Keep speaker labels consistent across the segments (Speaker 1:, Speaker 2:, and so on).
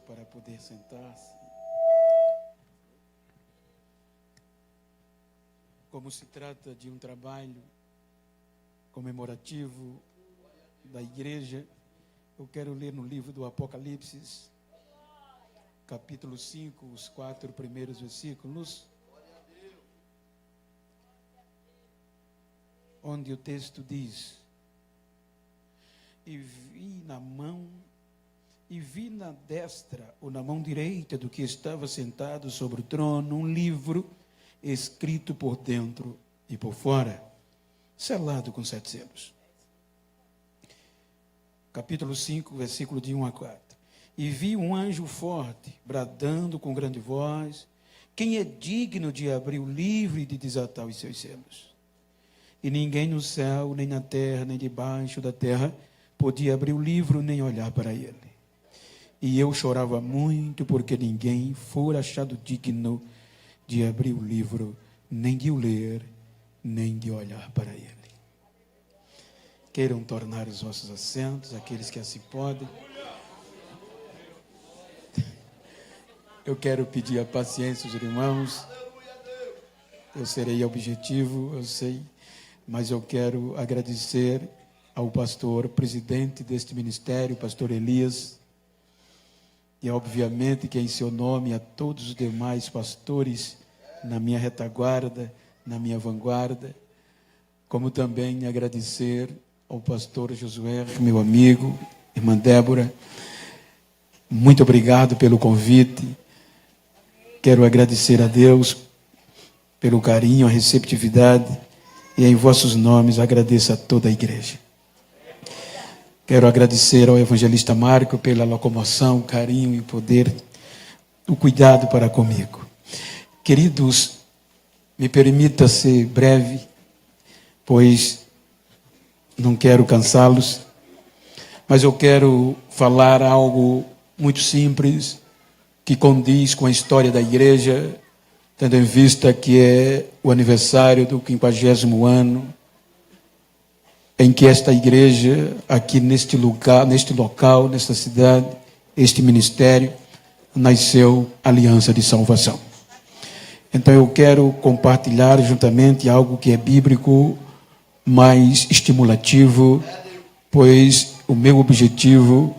Speaker 1: para poder sentar-se. Como se trata de um trabalho comemorativo da igreja, eu quero ler no livro do Apocalipse, capítulo 5, os 4 primeiros versículos, onde o texto diz: E vi na destra ou na mão direita do que estava sentado sobre o trono um livro escrito por dentro e por fora, selado com 7 selos. Capítulo 5, versículo de 1 a 4. E vi um anjo forte, bradando com grande voz: Quem é digno de abrir o livro e de desatar os seus selos? E ninguém no céu, nem na terra, nem debaixo da terra podia abrir o livro, nem olhar para ele. E eu chorava muito, porque ninguém fora achado digno de abrir o livro, nem de o ler, nem de olhar para ele. Queiram tornar os vossos assentos, aqueles que assim podem. Eu quero pedir a paciência dos irmãos. Eu serei objetivo, eu sei, mas eu quero agradecer ao pastor, presidente deste ministério, pastor Elias, e obviamente que em seu nome a todos os demais pastores na minha retaguarda, na minha vanguarda, como também agradecer ao pastor Josué, meu amigo, irmã Débora. Muito obrigado pelo convite. Quero agradecer a Deus pelo carinho, a receptividade, e em vossos nomes agradeço a toda a igreja. Quero agradecer ao evangelista Marco pela locomoção, carinho e poder, o cuidado para comigo. Queridos, me permita ser breve, pois não quero cansá-los, mas eu quero falar algo muito simples, que condiz com a história da igreja, tendo em vista que é o aniversário do 50º ano, em que esta igreja, aqui neste lugar, neste local, nesta cidade, este ministério, nasceu Aliança de Salvação. Então eu quero compartilhar juntamente algo que é bíblico, mais estimulativo, pois o meu objetivo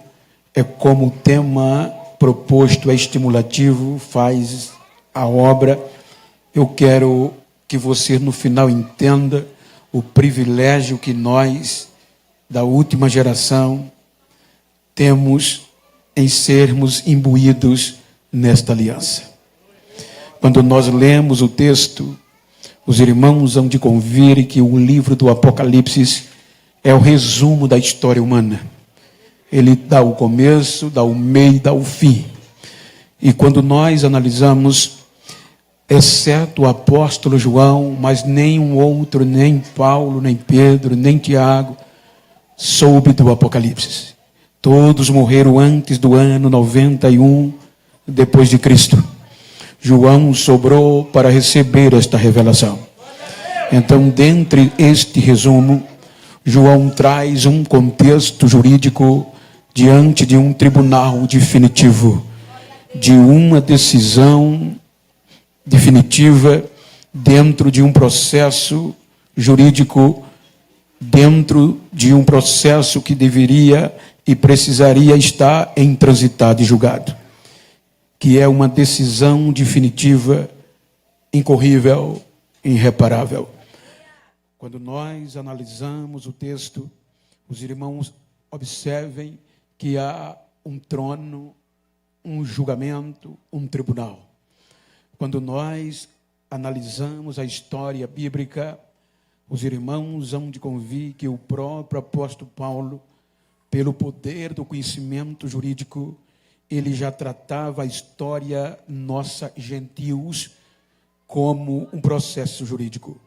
Speaker 1: é, como o tema proposto é estimulativo, faz a obra. Eu quero que você no final entenda o privilégio que nós, da última geração, temos em sermos imbuídos nesta aliança. Quando nós lemos o texto, os irmãos hão de convir que o livro do Apocalipse é o resumo da história humana. Ele dá o começo, dá o meio, dá o fim. E quando nós analisamos, exceto o apóstolo João, mas nenhum outro, nem Paulo, nem Pedro, nem Tiago, soube do Apocalipse. Todos morreram antes do ano 91 depois de Cristo. João sobrou para receber esta revelação. Então, dentre este resumo, João traz um contexto jurídico diante de um tribunal definitivo, de uma decisão definitiva dentro de um processo jurídico, dentro de um processo que deveria e precisaria estar em transitado e julgado, que é uma decisão definitiva, incorrível, irreparável. Quando nós analisamos o texto, os irmãos observem que há um trono, um julgamento, um tribunal. Quando nós analisamos a história bíblica, os irmãos hão de convir que o próprio apóstolo Paulo, pelo poder do conhecimento jurídico, ele já tratava a história nossa, gentios, como um processo jurídico.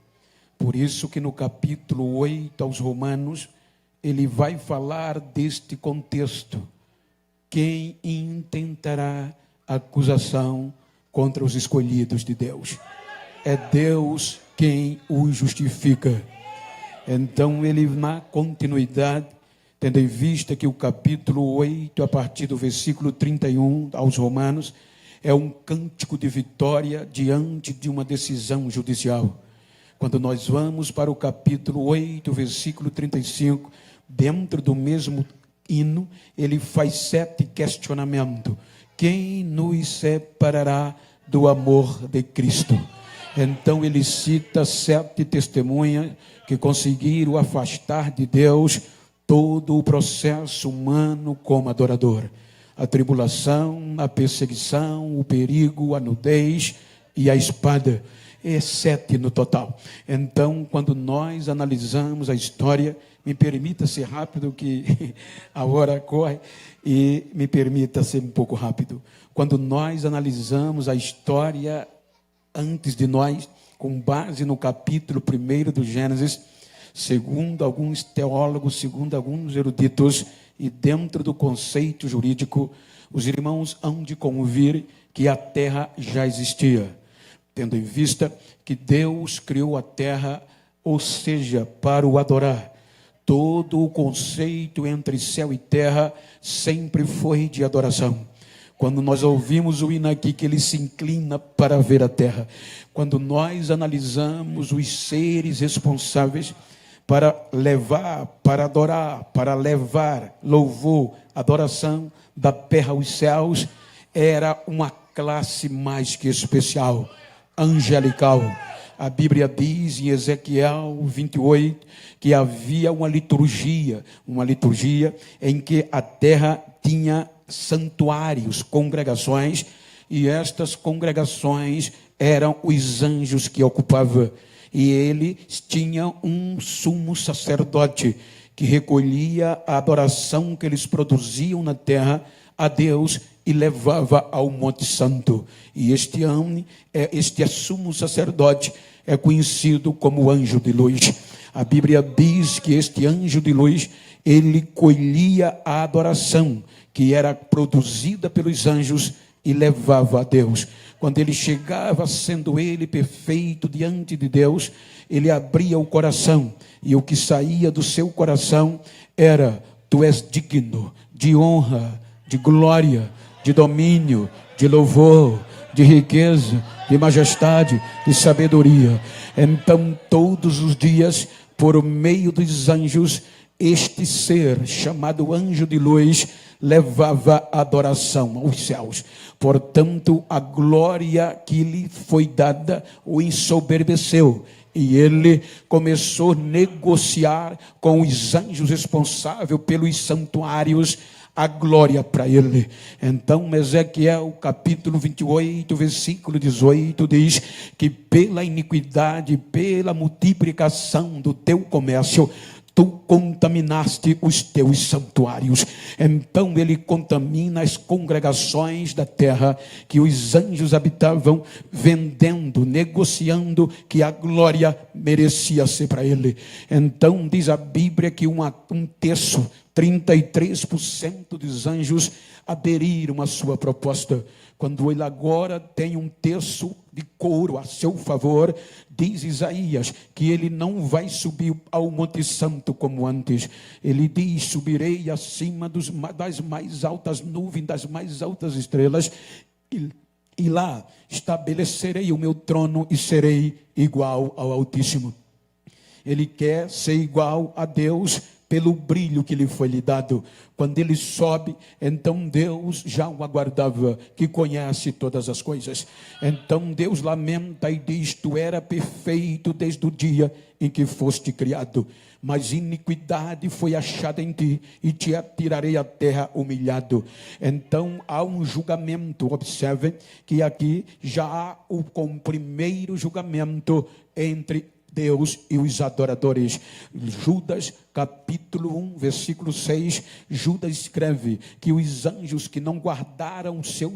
Speaker 1: Por isso que no capítulo 8 aos Romanos, ele vai falar deste contexto. Quem intentará acusação contra os escolhidos de Deus? É Deus quem os justifica. Então ele, na continuidade, tendo em vista que o capítulo 8, a partir do versículo 31 aos Romanos, é um cântico de vitória diante de uma decisão judicial. Quando nós vamos para o capítulo 8, versículo 35, dentro do mesmo hino, ele faz 7 questionamentos. Quem nos separará do amor de Cristo? Então ele cita 7 testemunhas que conseguiram afastar de Deus todo o processo humano como adorador. A tribulação, a perseguição, o perigo, a nudez e a espada. É 7 no total. Então, quando nós analisamos a história, me permita ser rápido, que a hora corre, e me permita ser um pouco rápido. Quando nós analisamos a história antes de nós, com base no capítulo 1 do Gênesis, segundo alguns teólogos, segundo alguns eruditos, e dentro do conceito jurídico, os irmãos hão de convir que a terra já existia, tendo em vista que Deus criou a terra, ou seja, para o adorar. Todo o conceito entre céu e terra sempre foi de adoração. Quando nós ouvimos o hino aqui, que ele se inclina para ver a terra. Quando nós analisamos os seres responsáveis para levar, para adorar, para levar louvor, adoração da terra aos céus, era uma classe mais que especial, angelical. A Bíblia diz em Ezequiel 28 que havia uma liturgia em que a terra tinha santuários, congregações, e estas congregações eram os anjos que ocupavam. E eles tinham um sumo sacerdote que recolhia a adoração que eles produziam na terra a Deus e levava ao Monte Santo. E este sumo sacerdote é conhecido como anjo de luz. A Bíblia diz que este anjo de luz, ele colhia a adoração que era produzida pelos anjos e levava a Deus. Quando ele chegava, sendo ele perfeito diante de Deus, ele abria o coração, e o que saía do seu coração era: tu és digno de honra, de glória, de domínio, de louvor, de riqueza, de majestade, de sabedoria. Então, todos os dias, por meio dos anjos, este ser, chamado anjo de luz, levava adoração aos céus. Portanto, a glória que lhe foi dada o ensoberbeceu, e ele começou a negociar com os anjos responsáveis pelos santuários a glória para ele. Então, Ezequiel capítulo 28, versículo 18 diz que pela iniquidade, pela multiplicação do teu comércio, tu contaminaste os teus santuários. Então ele contamina as congregações da terra que os anjos habitavam, vendendo, negociando que a glória merecia ser para ele. Então diz a Bíblia que um terço, 33% dos anjos aderiram à sua proposta. Quando ele agora tem um terço de couro a seu favor, diz Isaías que ele não vai subir ao Monte Santo como antes. Ele diz: subirei acima das mais altas nuvens, das mais altas estrelas, e lá estabelecerei o meu trono e serei igual ao Altíssimo. Ele quer ser igual a Deus pelo brilho que lhe foi lhe dado. Quando ele sobe, então Deus já o aguardava, que conhece todas as coisas. Então Deus lamenta e diz: tu era perfeito desde o dia em que foste criado, mas iniquidade foi achada em ti, e te atirarei à terra humilhado. Então há um julgamento. Observem que aqui já há o primeiro julgamento entre Deus e os adoradores. Judas capítulo 1, versículo 6, Judas escreve que os anjos que não guardaram o seu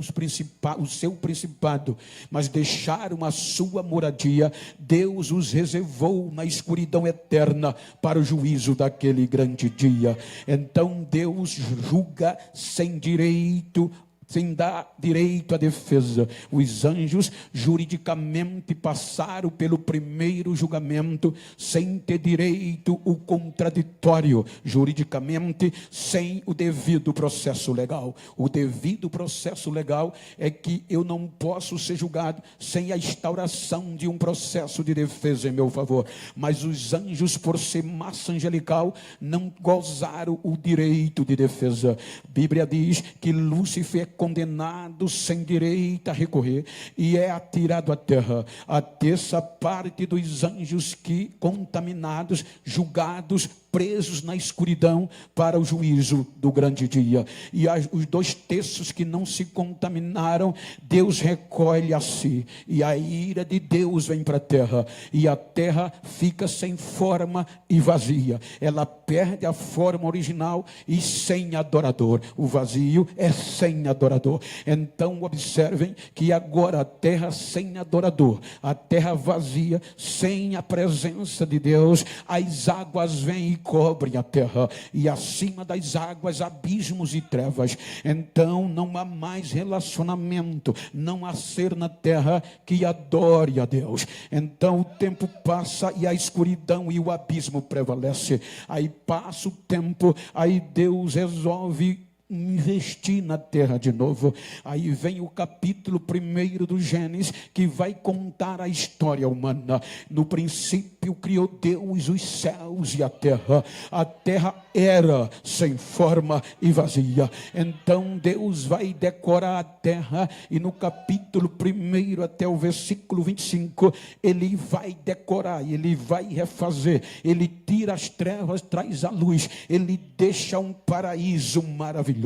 Speaker 1: principado, mas deixaram a sua moradia, Deus os reservou na escuridão eterna para o juízo daquele grande dia. Então Deus julga sem direito sem dar direito à defesa. Os anjos juridicamente passaram pelo primeiro julgamento sem ter direito ao contraditório, juridicamente sem o devido processo legal. O devido processo legal é que eu não posso ser julgado sem a instauração de um processo de defesa em meu favor. Mas os anjos, por ser massa angelical, não gozaram o direito de defesa. A Bíblia diz que Lúcifer é condenado sem direito a recorrer e é atirado à terra. A terça parte dos anjos que contaminados, julgados, presos na escuridão para o juízo do grande dia. E os 2/3 que não se contaminaram, Deus recolhe a si. E a ira de Deus vem para a terra. E a terra fica sem forma e vazia. Ela perde a forma original e sem adorador. O vazio é sem adorador. Então observem que agora a terra sem adorador, a terra vazia, sem a presença de Deus, as águas vêm e cobrem a terra, e acima das águas abismos e trevas. Então não há mais relacionamento, não há ser na terra que adore a Deus. Então o tempo passa e a escuridão e o abismo prevalece. Aí passa o tempo, aí Deus resolve investir na terra de novo. Aí vem o capítulo 1 do Gênesis, que vai contar a história humana. No princípio criou Deus os céus e a terra. A terra era sem forma e vazia. Então Deus vai decorar a terra, e no capítulo 1 até o versículo 25, ele vai decorar, ele vai refazer, ele tira as trevas, traz a luz, ele deixa um paraíso maravilhoso.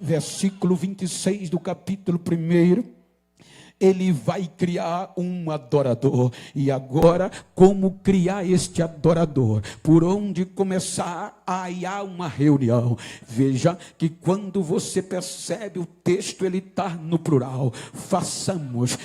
Speaker 1: Versículo 26 do capítulo 1, ele vai criar um adorador. E agora, como criar este adorador? Por onde começar? Aí há uma reunião. Veja que quando você percebe o texto, ele está no plural. Façamos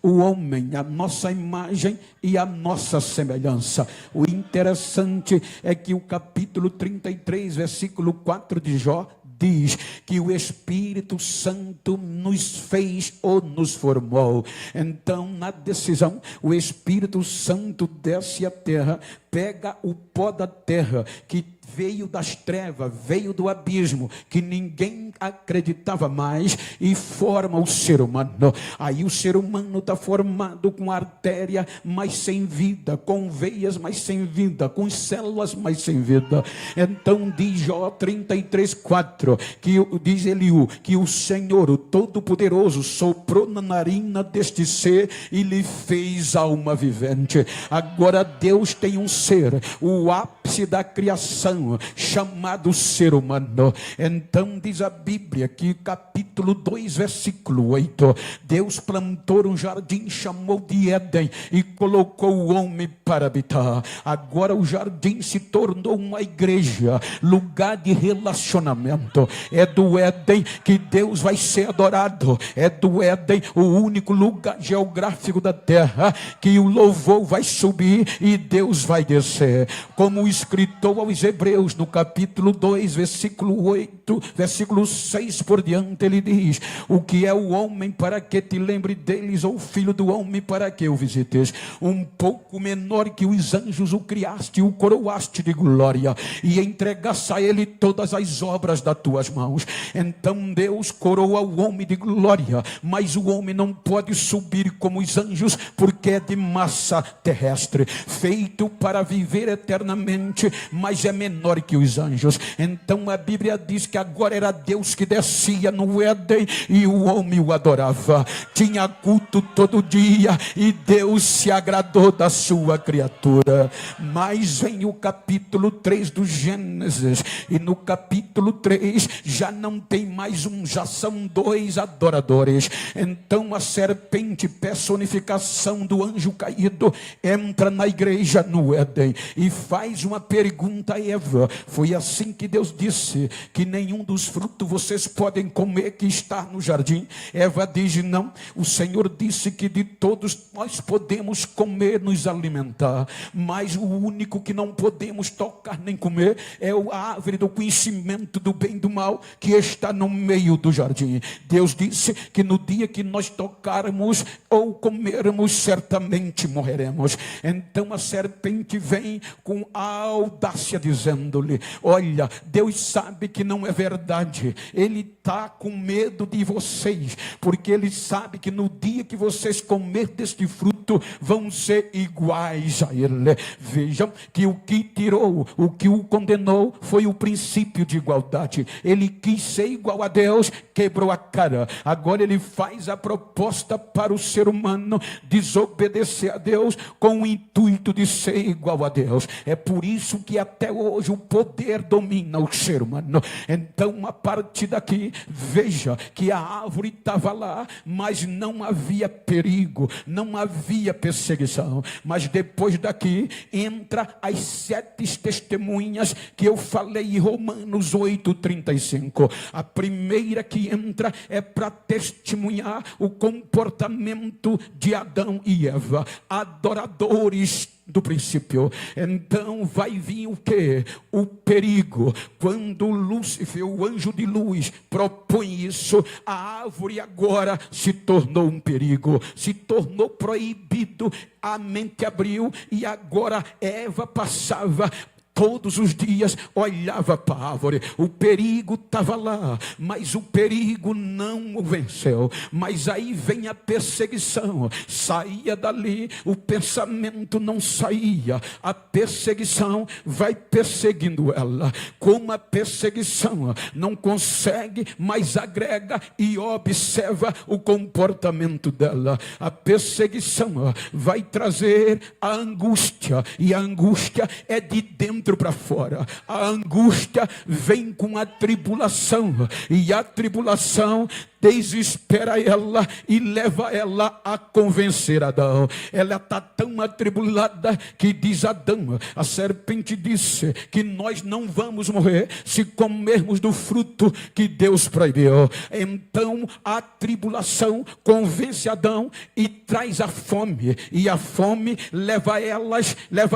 Speaker 1: o homem, a nossa imagem e a nossa semelhança. O interessante é que o capítulo 33, versículo 4 de Jó, diz que o Espírito Santo nos fez ou nos formou. Então, na decisão, o Espírito Santo desce à terra, pega o pó da terra, que veio das trevas, veio do abismo, que ninguém acreditava mais, e forma o ser humano. Aí o ser humano está formado com artéria, mas sem vida, com veias, mas sem vida, com células, mas sem vida. Então diz Jó 33:4, que diz Eliú, que o Senhor, o Todo-Poderoso, soprou na narina deste ser e lhe fez alma vivente. Agora Deus tem um ser, o ápice da criação, chamado ser humano. Então diz a Bíblia que capítulo 2, versículo 8, Deus plantou um jardim, chamou de Éden, e colocou o homem para habitar. Agora o jardim se tornou uma igreja, lugar de relacionamento. É do Éden que Deus vai ser adorado. É do Éden o único lugar geográfico da terra que o louvor vai subir e Deus vai descer. Como o escritor aos Hebreus, no capítulo 2, versículo 8, versículo 6 por diante, ele diz: o que é o homem para que te lembre deles, ou o filho do homem para que o visites? Um pouco menor que os anjos o criaste, o coroaste de glória, e entregaste a ele todas as obras das tuas mãos. Então Deus coroa o homem de glória, mas o homem não pode subir como os anjos, porque é de massa terrestre, feito para viver eternamente, mas é menor que os anjos. Então a Bíblia diz que agora era Deus que descia no Éden e o homem o adorava. Tinha culto todo dia e Deus se agradou da sua criatura. Mas vem o capítulo 3 do Gênesis, e no capítulo 3 já não tem mais um, já são 2 adoradores. Então a serpente, personificação do anjo caído, entra na igreja no Éden e faz uma
Speaker 2: pergunta a Eva. Foi assim que Deus disse que nenhum dos frutos vocês podem comer que está no jardim? Eva diz: não, o Senhor disse que de todos nós podemos comer, nos alimentar, mas o único que não podemos tocar nem comer é a árvore do conhecimento do bem e do mal que está no meio do jardim. Deus disse que no dia que nós tocarmos ou comermos, certamente morreremos. Então a serpente vem com a audácia dizendo-lhe: olha, Deus sabe que não é verdade, Ele está com medo de vocês, porque Ele sabe que no dia que vocês comer deste fruto, vão ser iguais a Ele. Vejam que o que tirou, o que o condenou, foi o princípio de igualdade. Ele quis ser igual a Deus, quebrou a cara. Agora ele faz a proposta para o ser humano desobedecer a Deus com o intuito de ser igual a Deus. É por isso que até hoje o poder domina o ser humano. Então, a partir daqui, veja que a árvore estava lá, mas não havia perigo, não havia perseguição. Mas depois daqui entra as 7 testemunhas que eu falei em Romanos 8:35. A primeira que entra é para testemunhar o comportamento de Adão e Eva, adoradores do princípio. Então vai vir o que? O perigo. Quando Lúcifer, o anjo de luz, propõe isso, a árvore agora se tornou um perigo, se tornou proibido. A mente abriu e agora Eva passava todos os dias, olhava para a árvore. O perigo estava lá, mas o perigo não o venceu. Mas aí vem a perseguição. Saía dali, o pensamento não saía. A perseguição vai perseguindo ela. Como a perseguição não consegue, mas agrega e observa o comportamento dela. A perseguição vai trazer a angústia, e a angústia é de dentro para fora. A angústia vem com a tribulação, e a tribulação desespera ela e leva ela a convencer Adão. Ela está tão atribulada que diz Adão, a serpente disse que nós não vamos morrer se comermos do fruto que Deus proibiu. Então a tribulação convence Adão e traz a fome, e a fome leva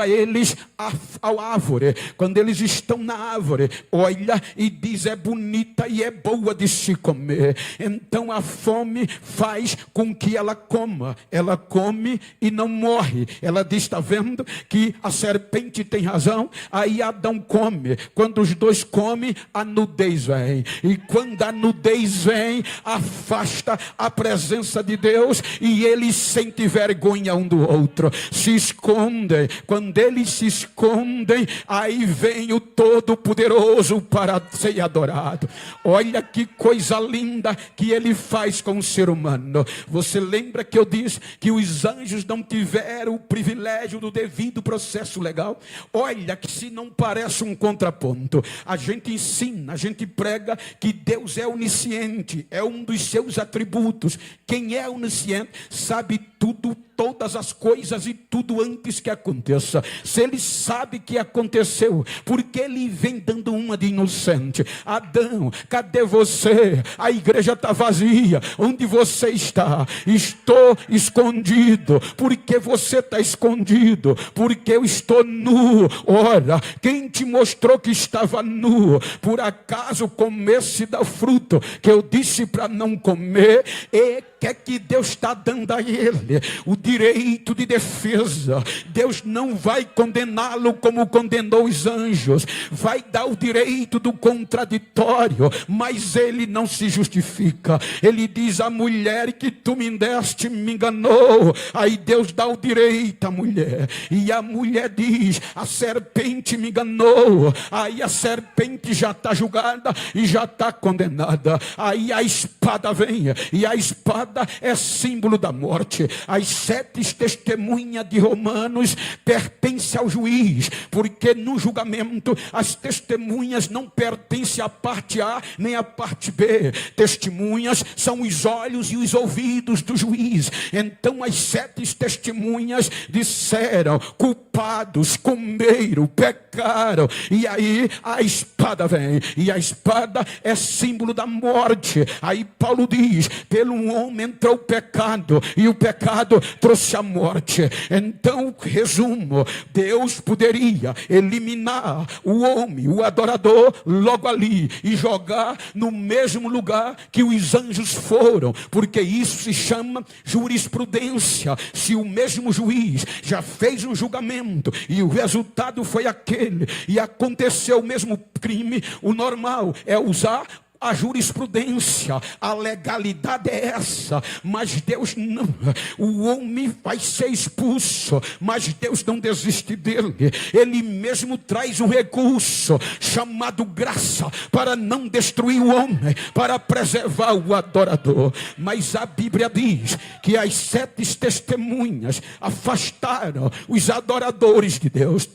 Speaker 2: eles à árvore. Quando eles estão na árvore, olha e diz: é bonita e é boa de se comer. Então a fome faz com que ela coma. Ela come e não morre. Ela diz: está vendo que a serpente tem razão? Aí Adão come. Quando os dois comem, a nudez vem. E quando a nudez vem, afasta a presença de Deus, e eles sentem vergonha um do outro, se escondem. Quando eles se escondem, aí vem o Todo-Poderoso para ser adorado. Olha que coisa linda que ele faz com o ser humano. Você lembra que eu disse que os anjos não tiveram o privilégio do devido processo legal? Olha que se não parece um contraponto. A gente ensina, a gente prega que Deus é onisciente, é um dos seus atributos. Quem é onisciente sabe tudo, todas as coisas e tudo antes que aconteça. Se ele sabe que aconteceu, porque ele vem dando uma de inocente? Adão, cadê você? A igreja está vazia. Onde você está? Estou escondido. Por que você está escondido? Porque eu estou nu. Ora, quem te mostrou que estava nu? Por acaso comesse do fruto que eu disse para não comer? E que é que Deus está dando a ele? O direito de defesa. Deus não vai condená-lo como condenou os anjos. Vai dar o direito do contraditório, mas ele não se justifica. Ele diz: a mulher que tu me deste me enganou. Aí Deus dá o direito à mulher, e a mulher diz: a serpente me enganou. Aí a serpente já está julgada e já está condenada. Aí a espada vem, e a espada espada é símbolo da morte. As 7 testemunhas de Romanos pertencem ao juiz, porque no julgamento as testemunhas não pertencem à parte A nem à parte B. Testemunhas são os olhos e os ouvidos do juiz. Então as 7 testemunhas disseram: culpados, comeram, pecaram. E aí a espada vem, e a espada é símbolo da morte. Aí Paulo diz: pelo homem entrou o pecado, e o pecado trouxe a morte. Então, resumo, Deus poderia eliminar o homem, o adorador, logo ali, e jogar no mesmo lugar que os anjos foram, porque isso se chama jurisprudência. Se o mesmo juiz já fez um julgamento e o resultado foi aquele, e aconteceu o mesmo crime, o normal é usar a jurisprudência, a legalidade é essa. Mas Deus não, o homem vai ser expulso, mas Deus não desiste dele. Ele mesmo traz um recurso chamado graça, para não destruir o homem, para preservar o adorador. Mas a Bíblia diz que as 7 testemunhas afastaram os adoradores de Deus.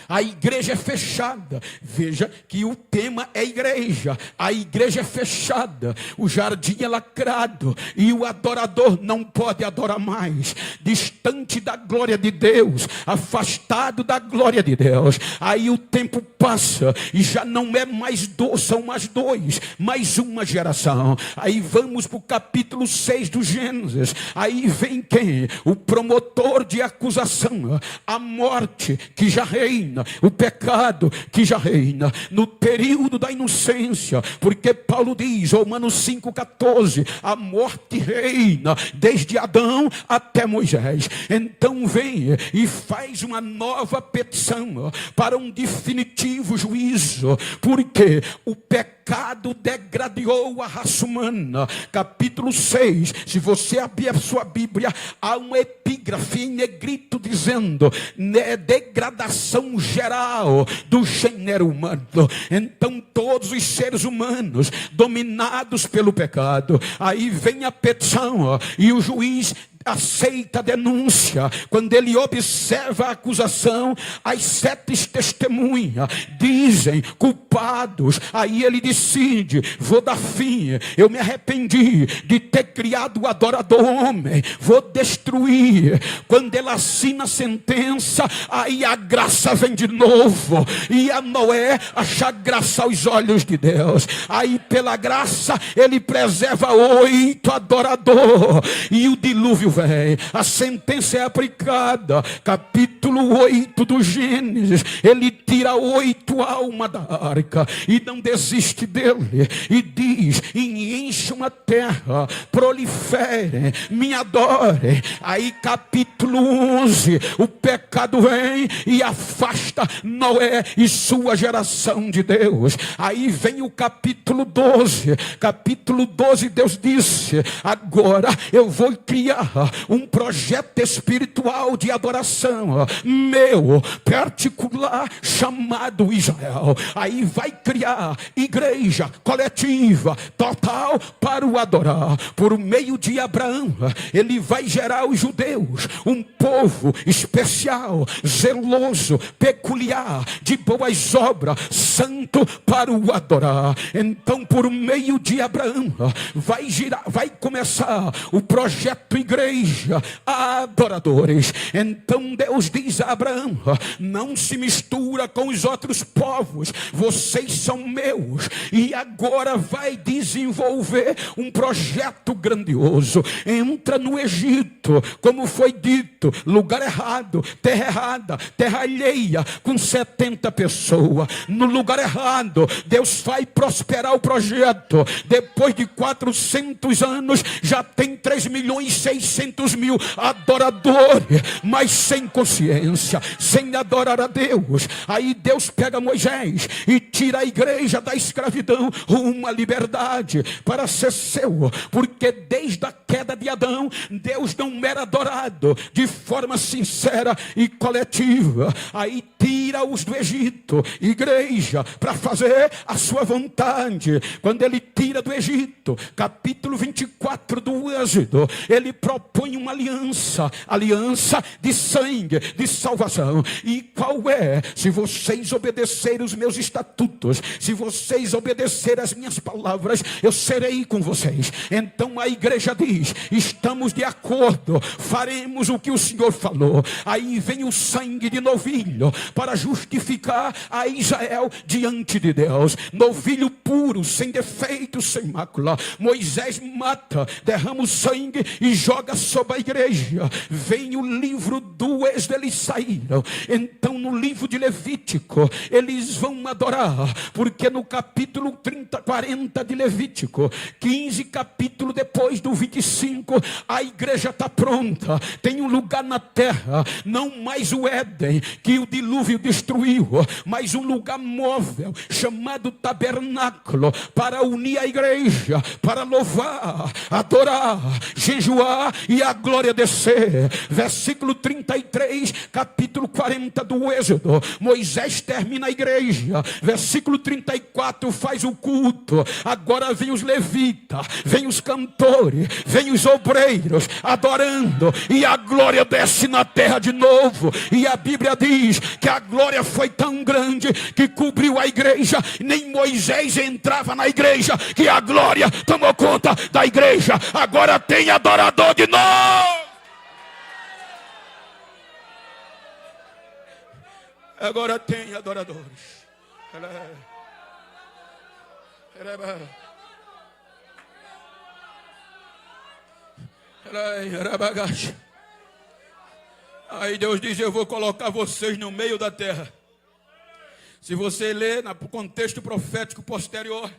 Speaker 2: A igreja é fechada. Veja que o tema é igreja. A igreja é fechada. O jardim é lacrado. E o adorador não pode adorar mais. Distante da glória de Deus. Afastado da glória de Deus. Aí o tempo passa. E já não é mais são mais 2. Mais uma geração. Aí vamos para o capítulo 6 do Gênesis. Aí vem quem? O promotor de acusação. A morte que já reina. O pecado que já reina no período da inocência, porque Paulo diz, Romanos 5,14, a morte reina desde Adão até Moisés. Então vem e faz uma nova petição para um definitivo juízo, porque o pecado degradou a raça humana. Capítulo 6, se você abrir a sua Bíblia, há um epígrafe em negrito dizendo, degradação geral do gênero humano. Então todos os seres humanos dominados pelo pecado. Aí vem a petição, e o juiz aceita a denúncia. Quando ele observa a acusação, as 7 testemunhas dizem culpados. Aí ele decide, vou dar fim, eu me arrependi de ter criado o adorador homem, vou destruir. Quando ele assina a sentença, aí a graça vem de novo, e a Noé acha graça aos olhos de Deus. Aí pela graça ele preserva 8 adoradores, e o dilúvio vem, a sentença é aplicada. Capítulo 8 do Gênesis, ele tira 8 almas da arca e não desiste dele, e diz, e encham a terra, proliferem, me adorem. Aí capítulo 11, o pecado vem e afasta Noé e sua geração de Deus. Aí vem o capítulo 12, Deus disse, agora eu vou criar um projeto espiritual de adoração meu, particular, chamado Israel. Aí vai criar igreja coletiva, total, para o adorar. Por meio de Abraão, ele vai gerar os judeus, um povo especial, zeloso, peculiar, de boas obras, santo para o adorar. Então por meio de Abraão vai começar o projeto igreja, adoradores. Então Deus diz a Abraão, não se mistura com os outros povos, vocês são meus. E agora vai desenvolver um projeto grandioso. Entra no Egito, como foi dito, lugar errado, terra errada, terra alheia, com 70 pessoas. No lugar errado, Deus vai prosperar o projeto. Depois de 400 anos, já tem 3.600.000 adoradores, mas sem consciência, sem adorar a Deus. Aí Deus pega Moisés e tira a igreja da escravidão rumo à liberdade, para ser seu, porque desde a queda de Adão, Deus não era adorado de forma sincera e coletiva. Aí tira tira-os do Egito, igreja, para fazer a sua vontade. Quando ele tira do Egito, capítulo 24 do Êxodo, ele propõe uma aliança de sangue, de salvação. E qual é? Se vocês obedecerem os meus estatutos, se vocês obedecerem as minhas palavras, eu serei com vocês. Então a igreja diz: estamos de acordo, faremos o que o Senhor falou. Aí vem o sangue de novilho para justificar a Israel diante de Deus. Novilho puro, sem defeito, sem mácula. Moisés mata, derrama o sangue e joga sobre a igreja. Vem o livro do Êxodo, eles saíram. Então no livro de Levítico eles vão adorar, porque no capítulo 30, 40 de Levítico, 15 capítulo depois do 25, a igreja está pronta. Tem um lugar na terra, não mais o Éden que o dilúvio destruiu, mas um lugar móvel chamado tabernáculo, para unir a igreja, para louvar, adorar, jejuar e a glória descer. Versículo 33, capítulo 40 do Êxodo, Moisés termina a igreja. Versículo 34, faz o culto. Agora vem os levitas, vem os cantores, vem os obreiros adorando, e a glória desce na terra de novo. E a Bíblia diz que a glória foi tão grande que cobriu a igreja. Nem Moisés entrava na igreja, que a glória tomou conta da igreja. Agora tem adorador de novo. Agora tem adoradores. Aí Deus diz: eu vou colocar vocês no meio da terra. Se você ler no contexto profético posterior,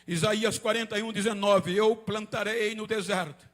Speaker 2: Isaías 41, 19, eu plantarei no deserto.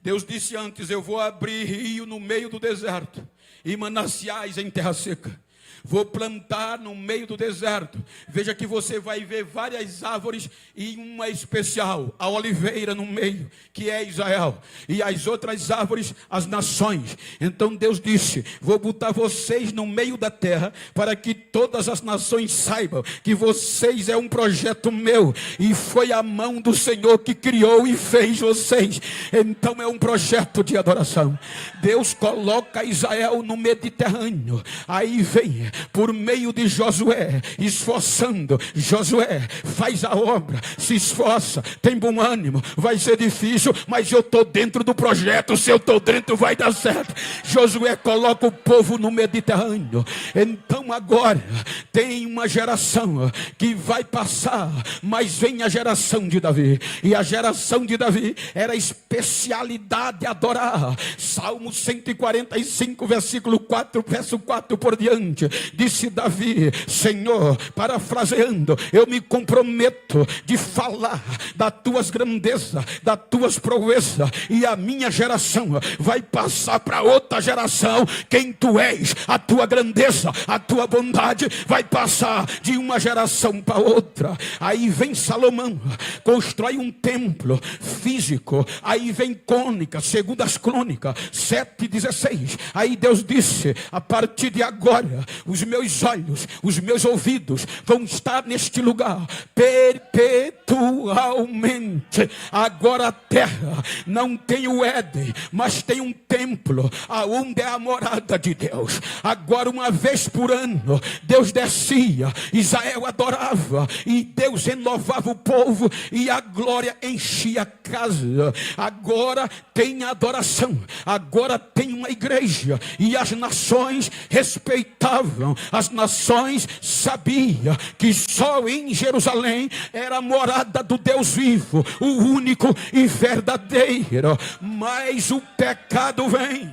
Speaker 2: Deus disse antes: eu vou abrir rio no meio do deserto e mananciais em terra seca. Vou plantar no meio do deserto. Veja que você vai ver várias árvores, e uma especial, a oliveira no meio, que é Israel, e as outras árvores, as nações. Então Deus disse: vou botar vocês no meio da terra, para que todas as nações saibam que vocês é um projeto meu, e foi a mão do Senhor que criou e fez vocês. Então é um projeto de adoração. Deus coloca Israel no Mediterrâneo. Aí vem por meio de Josué, esforçando. Josué faz a obra, se esforça, tem bom ânimo. Vai ser difícil, mas eu estou dentro do projeto. Se eu estou dentro, vai dar certo. Josué coloca o povo no Mediterrâneo. Então agora tem uma geração que vai passar, mas vem a geração de Davi. E a geração de Davi era especialidade adorar. Salmo 145, versículo 4, verso 4 por diante. Disse Davi: Senhor, parafraseando, eu me comprometo de falar das tuas grandezas, das tuas proezas, e a minha geração vai passar para outra geração quem tu és, a tua grandeza, a tua bondade vai passar de uma geração para outra. Aí vem Salomão, constrói um templo físico. Aí vem Crônica, segundo as Crônicas 7:16. Aí Deus disse: a partir de agora os meus olhos, os meus ouvidos vão estar neste lugar perpetualmente. Agora a terra não tem o Éden, mas tem um templo aonde é a morada de Deus. Agora, uma vez por ano, Deus descia, Israel adorava, e Deus renovava o povo, e a glória enchia a casa. Agora tem adoração, agora tem uma igreja, e as nações respeitavam. As nações sabiam que só em Jerusalém era a morada do Deus vivo, o único e verdadeiro. Mas o pecado vem.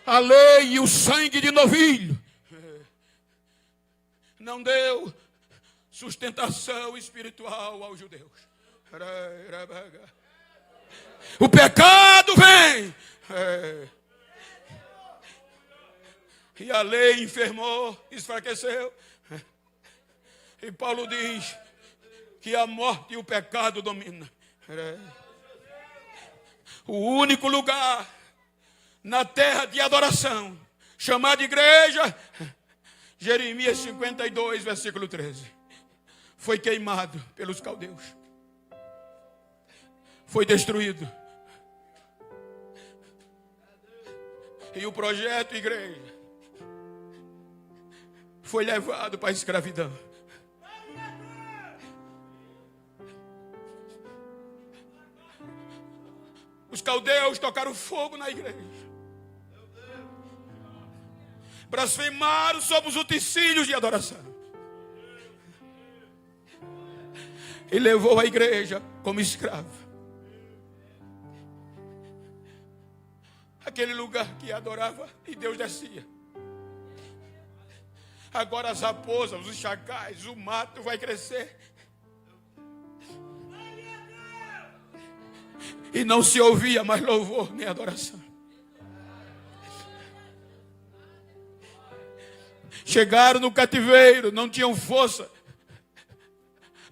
Speaker 2: A lei e o sangue de novilho não deu sustentação espiritual aos judeus. O pecado vem. E a lei enfermou, enfraqueceu. E Paulo diz que a morte e o pecado dominam. O único lugar na terra de adoração, chamada igreja, Jeremias 52, versículo 13, foi queimado pelos caldeus, foi destruído. E o projeto igreja foi levado para a escravidão. Os caldeus tocaram fogo na igreja, blasfemaram sobre os utensílios de adoração e levou a igreja como escravo. Aquele lugar que adorava e Deus descia. Agora as raposas, os chacais, o mato vai crescer. E não se ouvia mais louvor nem adoração. Chegaram no cativeiro, não tinham força.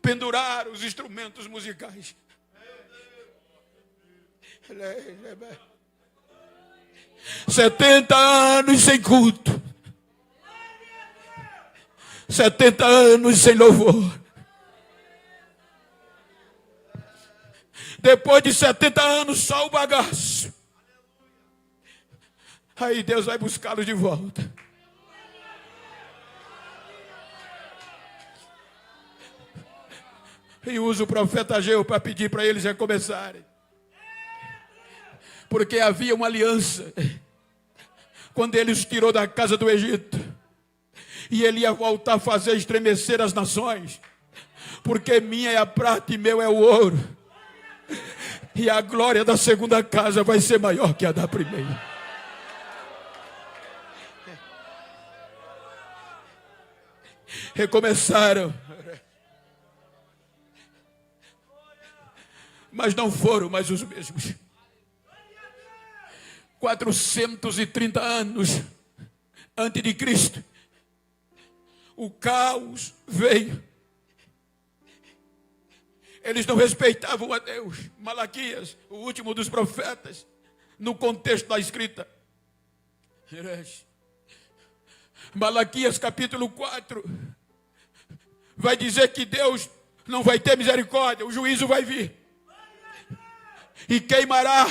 Speaker 2: Penduraram os instrumentos musicais. 70 anos sem culto. 70 anos sem louvor. Depois de 70 anos, só o bagaço. Aí Deus vai buscá-los de volta. E usa o profeta Ageu para pedir para eles recomeçarem. Porque havia uma aliança. Quando ele os tirou da casa do Egito. E ele ia voltar a fazer estremecer as nações. Porque minha é a prata e meu é o ouro. E a glória da segunda casa vai ser maior que a da primeira. Recomeçaram. Mas não foram mais os mesmos. 430 anos antes de Cristo, o caos veio. Eles não respeitavam a Deus. Malaquias, o último dos profetas, no contexto da escrita. Malaquias capítulo 4 vai dizer que Deus não vai ter misericórdia, o juízo vai vir e queimará.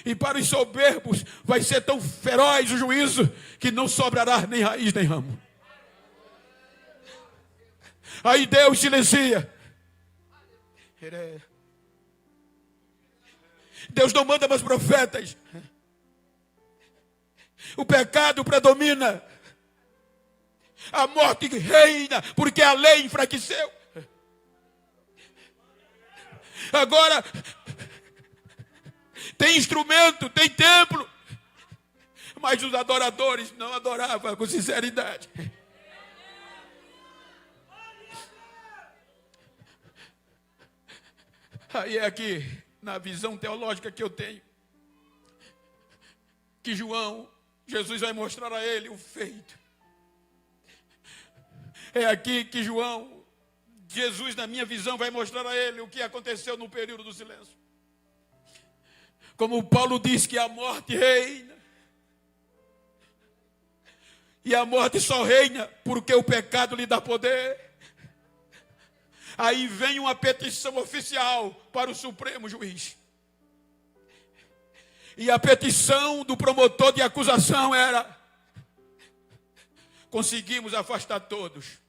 Speaker 2: E para os soberbos vai ser tão feroz o juízo que não sobrará nem raiz nem ramo. Aí Deus silencia. Deus não manda mais profetas. O pecado predomina. A morte reina porque a lei enfraqueceu. Agora tem instrumento, tem templo, mas os adoradores não adoravam com sinceridade. Aí é aqui, na visão teológica que eu tenho, que Jesus vai mostrar a ele o feito. É aqui que Jesus, na minha visão, vai mostrar a ele o que aconteceu no período do silêncio. Como Paulo diz que a morte reina. E a morte só reina porque o pecado lhe dá poder. Aí vem uma petição oficial para o Supremo Juiz. E a petição do promotor de acusação era: conseguimos afastar todos.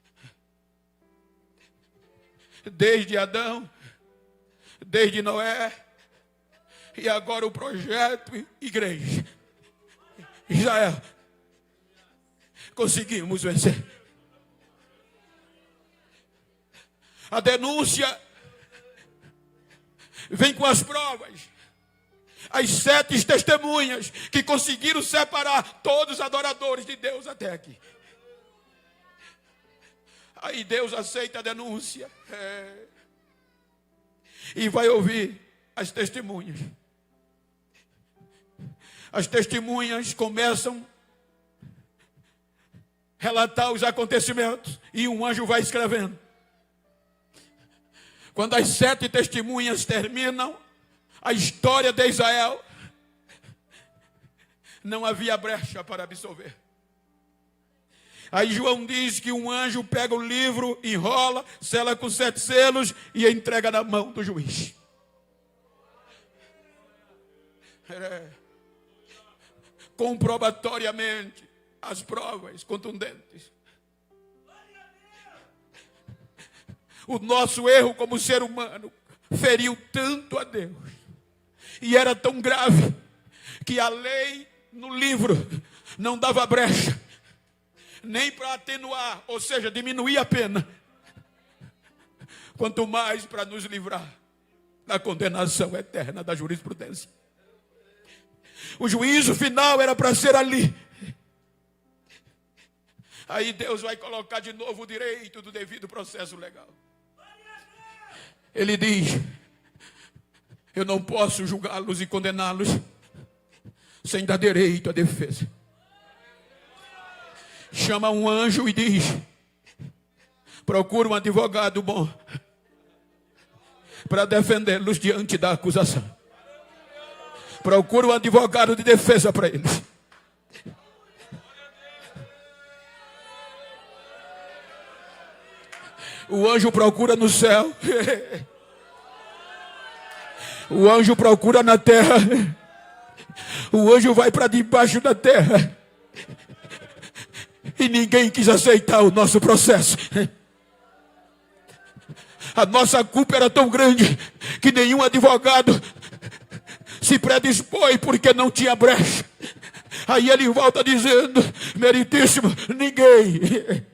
Speaker 2: Desde Adão, desde Noé, e agora o projeto igreja. Israel. Conseguimos vencer. A denúncia vem com as provas. As 7 testemunhas que conseguiram separar todos os adoradores de Deus até aqui. Aí Deus aceita a denúncia. E vai ouvir as testemunhas. As testemunhas começam a relatar os acontecimentos. E um anjo vai escrevendo. Quando as 7 testemunhas terminam a história de Israel, não havia brecha para absolver. Aí João diz que um anjo pega o livro, enrola, sela com 7 selos e entrega na mão do juiz. Comprobatoriamente, as provas contundentes. O nosso erro como ser humano feriu tanto a Deus. E era tão grave que a lei no livro não dava brecha, nem para atenuar, ou seja, diminuir a pena, quanto mais para nos livrar da condenação eterna da jurisprudência. O juízo final era para ser ali. Aí Deus vai colocar de novo o direito do devido processo legal. Ele diz: eu não posso julgá-los e condená-los sem dar direito à defesa. Chama um anjo e diz: procura um advogado bom para defendê-los diante da acusação. Procura um advogado de defesa para eles. O anjo procura no céu. O anjo procura na terra. O anjo vai para debaixo da terra. E ninguém quis aceitar o nosso processo. A nossa culpa era tão grande que nenhum advogado se predispõe porque não tinha brecha. Aí ele volta dizendo: meritíssimo, ninguém,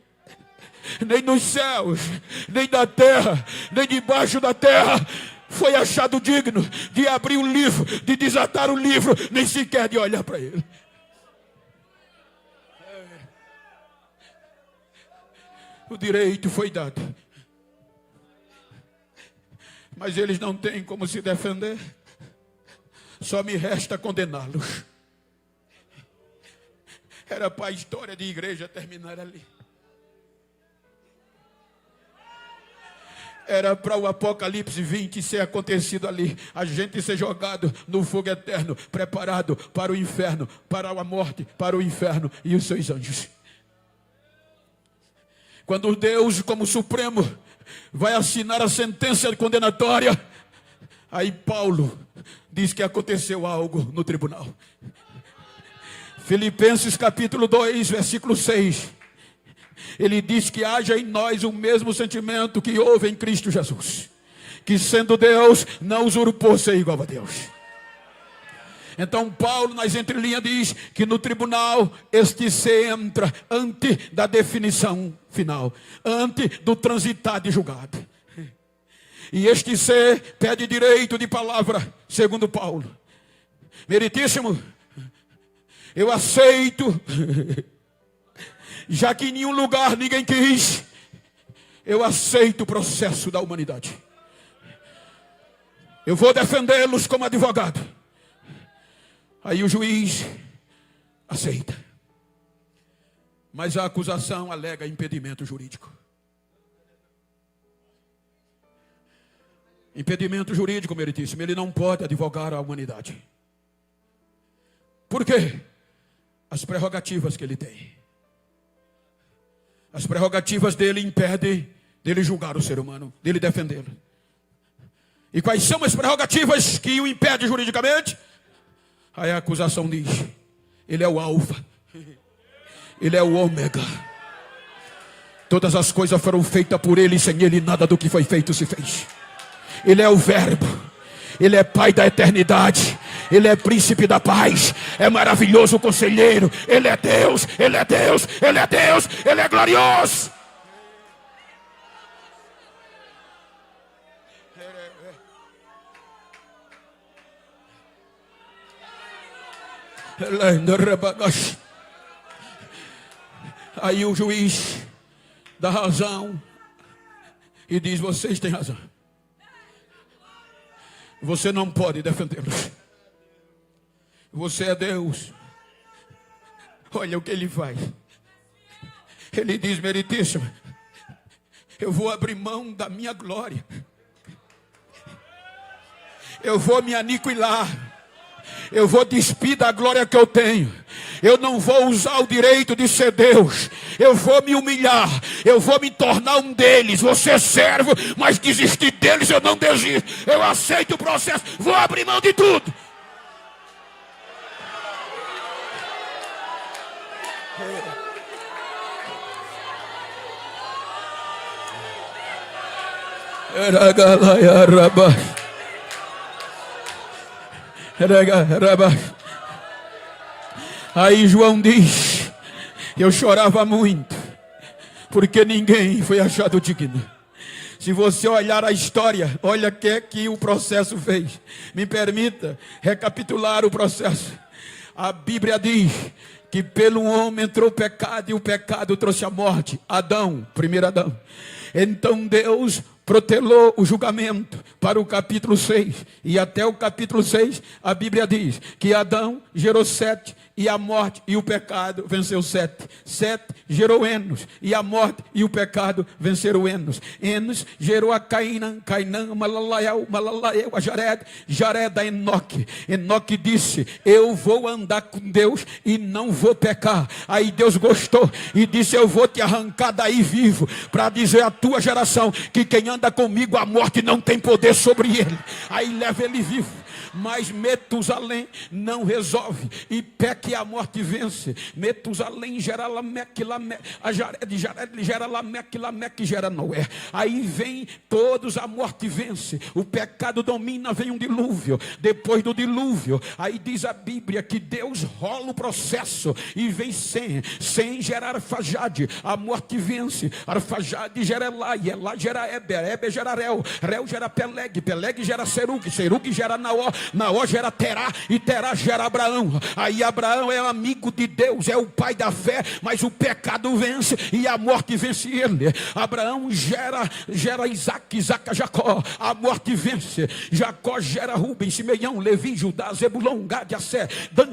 Speaker 2: nem nos céus, nem na terra, nem debaixo da terra, foi achado digno de abrir o livro, de desatar o livro, nem sequer de olhar para ele. O direito foi dado, mas eles não têm como se defender. Só me resta condená-los. Era para a história de igreja terminar ali. Era para o Apocalipse 20 ser acontecido ali. A gente ser jogado no fogo eterno, preparado para o inferno, para a morte, para o inferno e os seus anjos. Quando Deus, como Supremo, vai assinar a sentença condenatória, aí Paulo diz que aconteceu algo no tribunal. Filipenses capítulo 2, versículo 6. Ele diz que haja em nós o mesmo sentimento que houve em Cristo Jesus, que sendo Deus, não usurpou ser igual a Deus. Então Paulo, nas entrelinhas, diz que no tribunal este se entra antes da definição final, antes do transitar de julgado. E este ser pede direito de palavra, segundo Paulo. Meritíssimo, eu aceito, já que em nenhum lugar ninguém quis, eu aceito o processo da humanidade. Eu vou defendê-los como advogado. Aí o juiz aceita. Mas a acusação alega impedimento jurídico. Impedimento jurídico, meritíssimo. Ele não pode advogar a humanidade. Por quê? As prerrogativas que ele tem. As prerrogativas dele impedem dele julgar o ser humano, dele defendê-lo. E quais são as prerrogativas que o impedem juridicamente? Aí a acusação diz: ele é o alfa, ele é o ômega. Todas as coisas foram feitas por ele, e sem ele nada do que foi feito se fez. Ele é o verbo, ele é pai da eternidade, ele é príncipe da paz, é maravilhoso conselheiro, ele é Deus, ele é Deus, ele é Deus, ele é glorioso. Aí o juiz dá razão e diz: vocês têm razão. Você não pode defendê-los. Você é Deus. Olha o que ele faz. Ele diz: meritíssimo, eu vou abrir mão da minha glória. Eu vou me aniquilar. Eu vou despir da glória que eu tenho. Eu não vou usar o direito de ser Deus. Eu vou me humilhar. Eu vou me tornar um deles. Vou ser servo, mas desistir deles eu não desisto. Eu aceito o processo. Vou abrir mão de tudo. Aí João diz: eu chorava muito, porque ninguém foi achado digno. Se você olhar a história, olha o que o processo fez. Me permita recapitular o processo. A Bíblia diz que pelo homem entrou o pecado, e o pecado trouxe a morte. Adão, primeiro Adão. Então Deus protelou o julgamento para o capítulo 6. E até o capítulo 6, a Bíblia diz que Adão gerou Sete, e a morte e o pecado venceu Sete. Sete gerou Enos, e a morte e o pecado venceram Enos. Enos gerou a Cainã, Cainã, Malalael, Malalael, a Jared, Jared a Enoque. Enoque disse: eu vou andar com Deus e não vou pecar. Aí Deus gostou e disse: eu vou te arrancar daí vivo, para dizer à tua geração que quem anda comigo, a morte não tem poder sobre ele. Aí leva ele vivo. Mas Metusalém não resolve, e peca e a morte vence. Metusalém gera Lameque, a Jared gera Lameque, Lameque gera Noé. Aí vem todos, a morte vence, o pecado domina, vem um dilúvio. Depois do dilúvio, aí diz a Bíblia que Deus rola o processo e vem Sem gera Arfajade, a morte vence. Arfajade gera Elai, Elai gera Eber, Eber gera Reu, Reu gera Peleg, Peleg gera Serug, Serug gera Naó, Naó gera Terá, e Terá gera Abraão. Aí Abraão é amigo de Deus, é o pai da fé, mas o pecado vence e a morte vence ele. Abraão gera Isaac, Isaac a Jacó, a morte vence. Jacó gera Rubem, Simeão, Levi, Judá, Zebulon, Gad, Assé, Dan,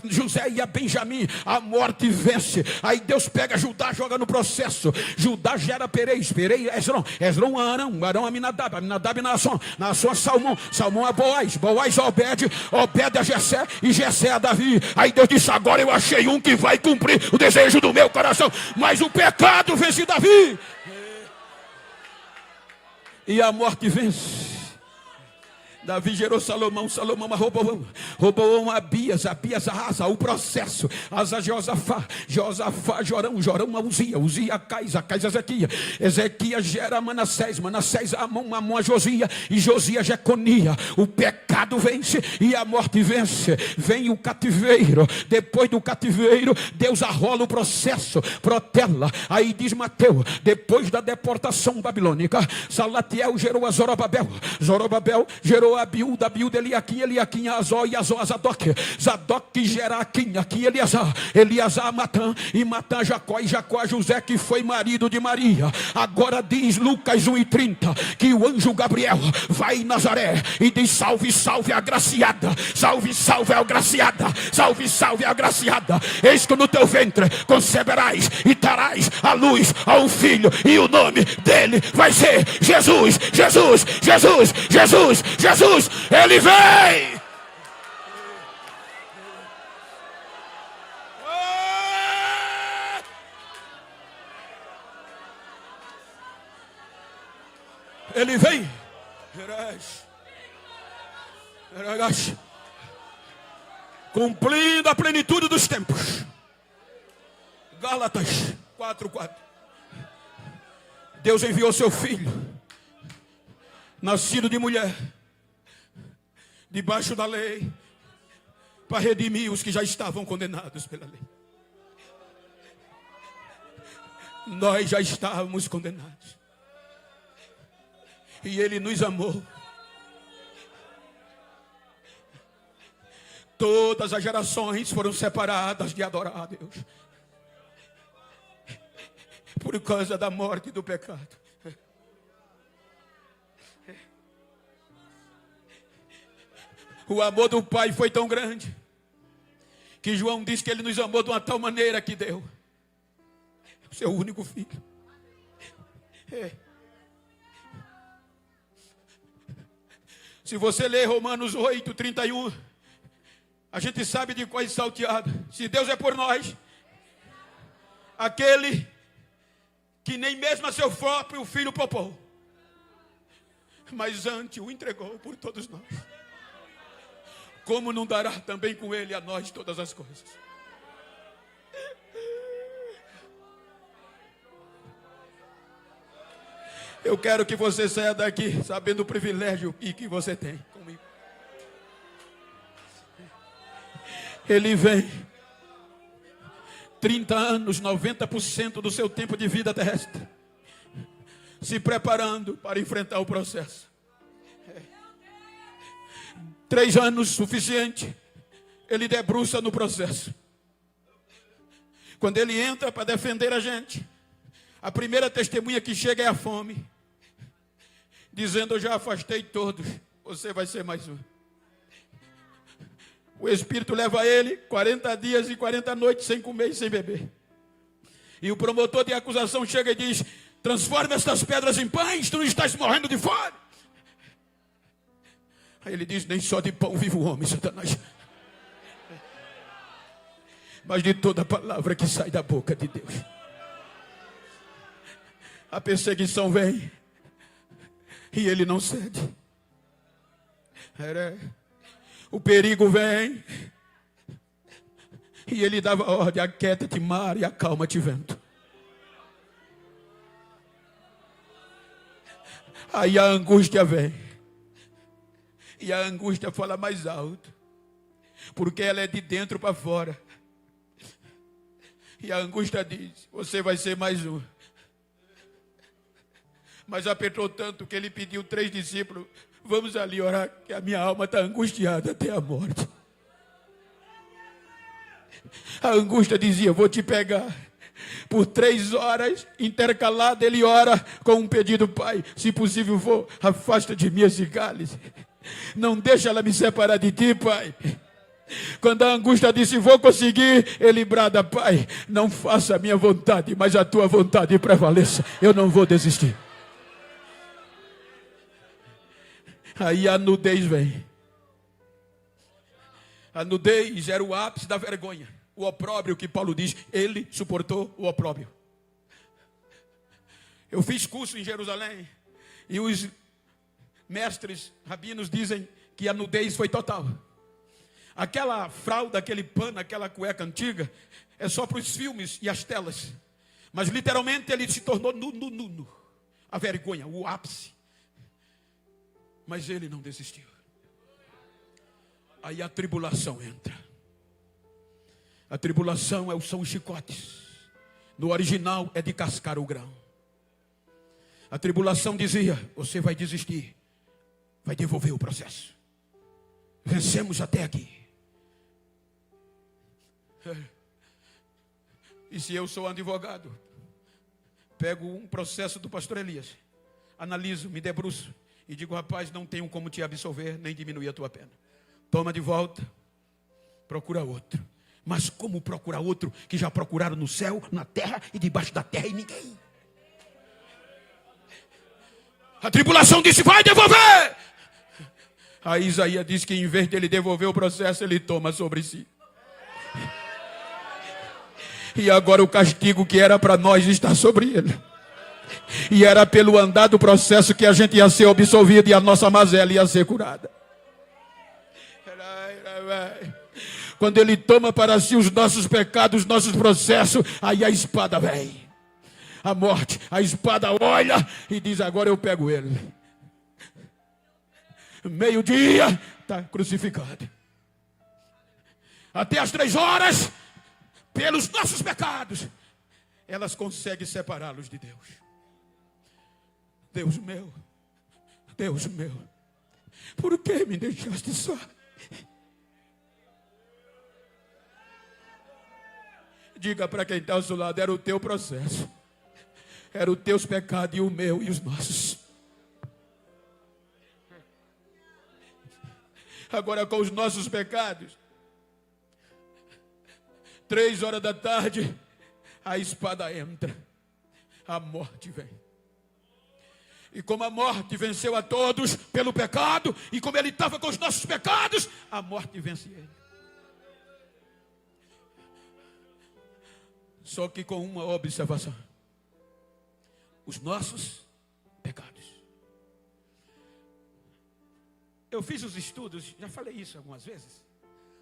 Speaker 2: José e a Benjamim, a morte vence. Aí Deus pega Judá, joga no processo. Judá gera Perez, Esrom, Arão, Aminadab, Aminadab, Naasson a Salmão, Salmão a Boaz, Boaz a Obed, Obed a Jessé, e Jessé a Davi. Aí Deus disse: agora eu achei um que vai cumprir o desejo do meu coração. Mas o pecado vence Davi, e a morte vence. Davi gerou Salomão, Salomão a Roboão a Abias, Abias a Asa, o processo. Asa a Josafá, Josafá Jorão, Jorão a Uzia, Uzia a Cais a Ezequias. Ezequias gera Manassés, Manassés a Amon, Amon a Josia, e Josia a Jeconia. O pecado vence e a morte vence. Vem o cativeiro. Depois do cativeiro, Deus arrola o processo, protela. Aí diz Mateus: depois da deportação babilônica, Salatiel gerou a Zorobabel, Zorobabel gerou Abiúda, Abiúda Eliaquim, Eliaquim a Azó, e Azó a Zadok, Zadok gera Aquim, Aquim Eliasar, Eliasar a Matã, e Matã a Jacó, e Jacó a José, que foi marido de Maria. Agora diz Lucas 1:30 que o anjo Gabriel vai em Nazaré e diz: salve, salve a agraciada, salve, salve a agraciada, salve, salve a agraciada. Eis que no teu ventre conceberás e darás à luz a um filho, e o nome dele vai ser Jesus, Jesus, Jesus, Jesus, Jesus. Ele vem. Ele vem. Cumprindo a plenitude dos tempos. Gálatas 4:4. Deus enviou seu filho, nascido de mulher, debaixo da lei, para redimir os que já estavam condenados pela lei. Nós já estávamos condenados, e Ele nos amou. Todas as gerações foram separadas de adorar a Deus, por causa da morte e do pecado. O amor do Pai foi tão grande que João diz que Ele nos amou de uma tal maneira que deu o seu único filho. Se você ler Romanos 8:31,
Speaker 1: A gente sabe de coisa salteada. Se Deus é por nós, aquele que nem mesmo a seu próprio filho poupou, mas antes o entregou por todos nós, como não dará também com ele a nós todas as coisas? Eu quero que você saia daqui sabendo o privilégio e que você tem comigo. Ele vem 30 anos, 90% do seu tempo de vida terrestre, se preparando para enfrentar o processo. 3 anos suficiente, ele debruça no processo. Quando ele entra para defender a gente, a primeira testemunha que chega é a fome, dizendo: eu já afastei todos, você vai ser mais um. O Espírito leva ele 40 dias e 40 noites sem comer e sem beber. E o promotor de acusação chega e diz: transforma estas pedras em pães, tu não estás morrendo de fome. Aí ele diz: nem só de pão vive o homem, Satanás, mas de toda palavra que sai da boca de Deus. A perseguição vem e ele não cede. O perigo vem e ele dava ordem: aquieta-te mar e acalma-te vento. Aí a angústia vem, e a angústia fala mais alto, porque ela é de dentro para fora. E a angústia diz: você vai ser mais um. Mas apertou tanto que ele pediu 3 discípulos: vamos ali orar, que a minha alma está angustiada até a morte. A angústia dizia: vou te pegar. Por 3 horas, intercalado, ele ora com um pedido: Pai, se possível for, afasta de mim esse cálice. Não deixa ela me separar de ti, Pai. Quando a angústia disse: vou conseguir, ele brada: Pai, não faça a minha vontade, mas a tua vontade prevaleça. Eu não vou desistir. Aí a nudez vem. A nudez era o ápice da vergonha. O opróbrio que Paulo diz, ele suportou o opróbrio. Eu fiz curso em Jerusalém e os mestres rabinos dizem que a nudez foi total. Aquela fralda, aquele pano, aquela cueca antiga é só para os filmes e as telas. Mas literalmente ele se tornou nu. A vergonha, o ápice. Mas ele não desistiu. Aí a tribulação entra. A tribulação são os chicotes. No original é de cascar o grão. A tribulação dizia: você vai desistir, vai devolver o processo. Vencemos até aqui. E se eu sou advogado, pego um processo do pastor Elias, analiso, me debruço e digo: rapaz, não tenho como te absolver nem diminuir a tua pena. Toma de volta, procura outro. Mas como procurar outro que já procuraram no céu, na terra e debaixo da terra e ninguém? A tribulação disse: vai devolver. Aí Isaías diz que em vez de ele devolver o processo, ele toma sobre si. E agora o castigo que era para nós está sobre ele. E era pelo andar do processo que a gente ia ser absolvido e a nossa mazela ia ser curada. Quando ele toma para si os nossos pecados, os nossos processos, aí a espada vem. A morte, a espada olha e diz: agora eu pego ele. Meio-dia, está crucificado. Até as 3 horas, pelos nossos pecados, elas conseguem separá-los de Deus. Deus meu, por que me deixaste só? Diga para quem está ao seu lado: era o teu processo. Era os teus pecados e o meu e os nossos. Agora com os nossos pecados, 3 horas da tarde, a espada entra. A morte vem. E como a morte venceu a todos pelo pecado, e como ele estava com os nossos pecados, a morte vence ele.
Speaker 2: Só que com uma observação: os nossos pecados. Eu fiz os estudos, já falei isso algumas vezes,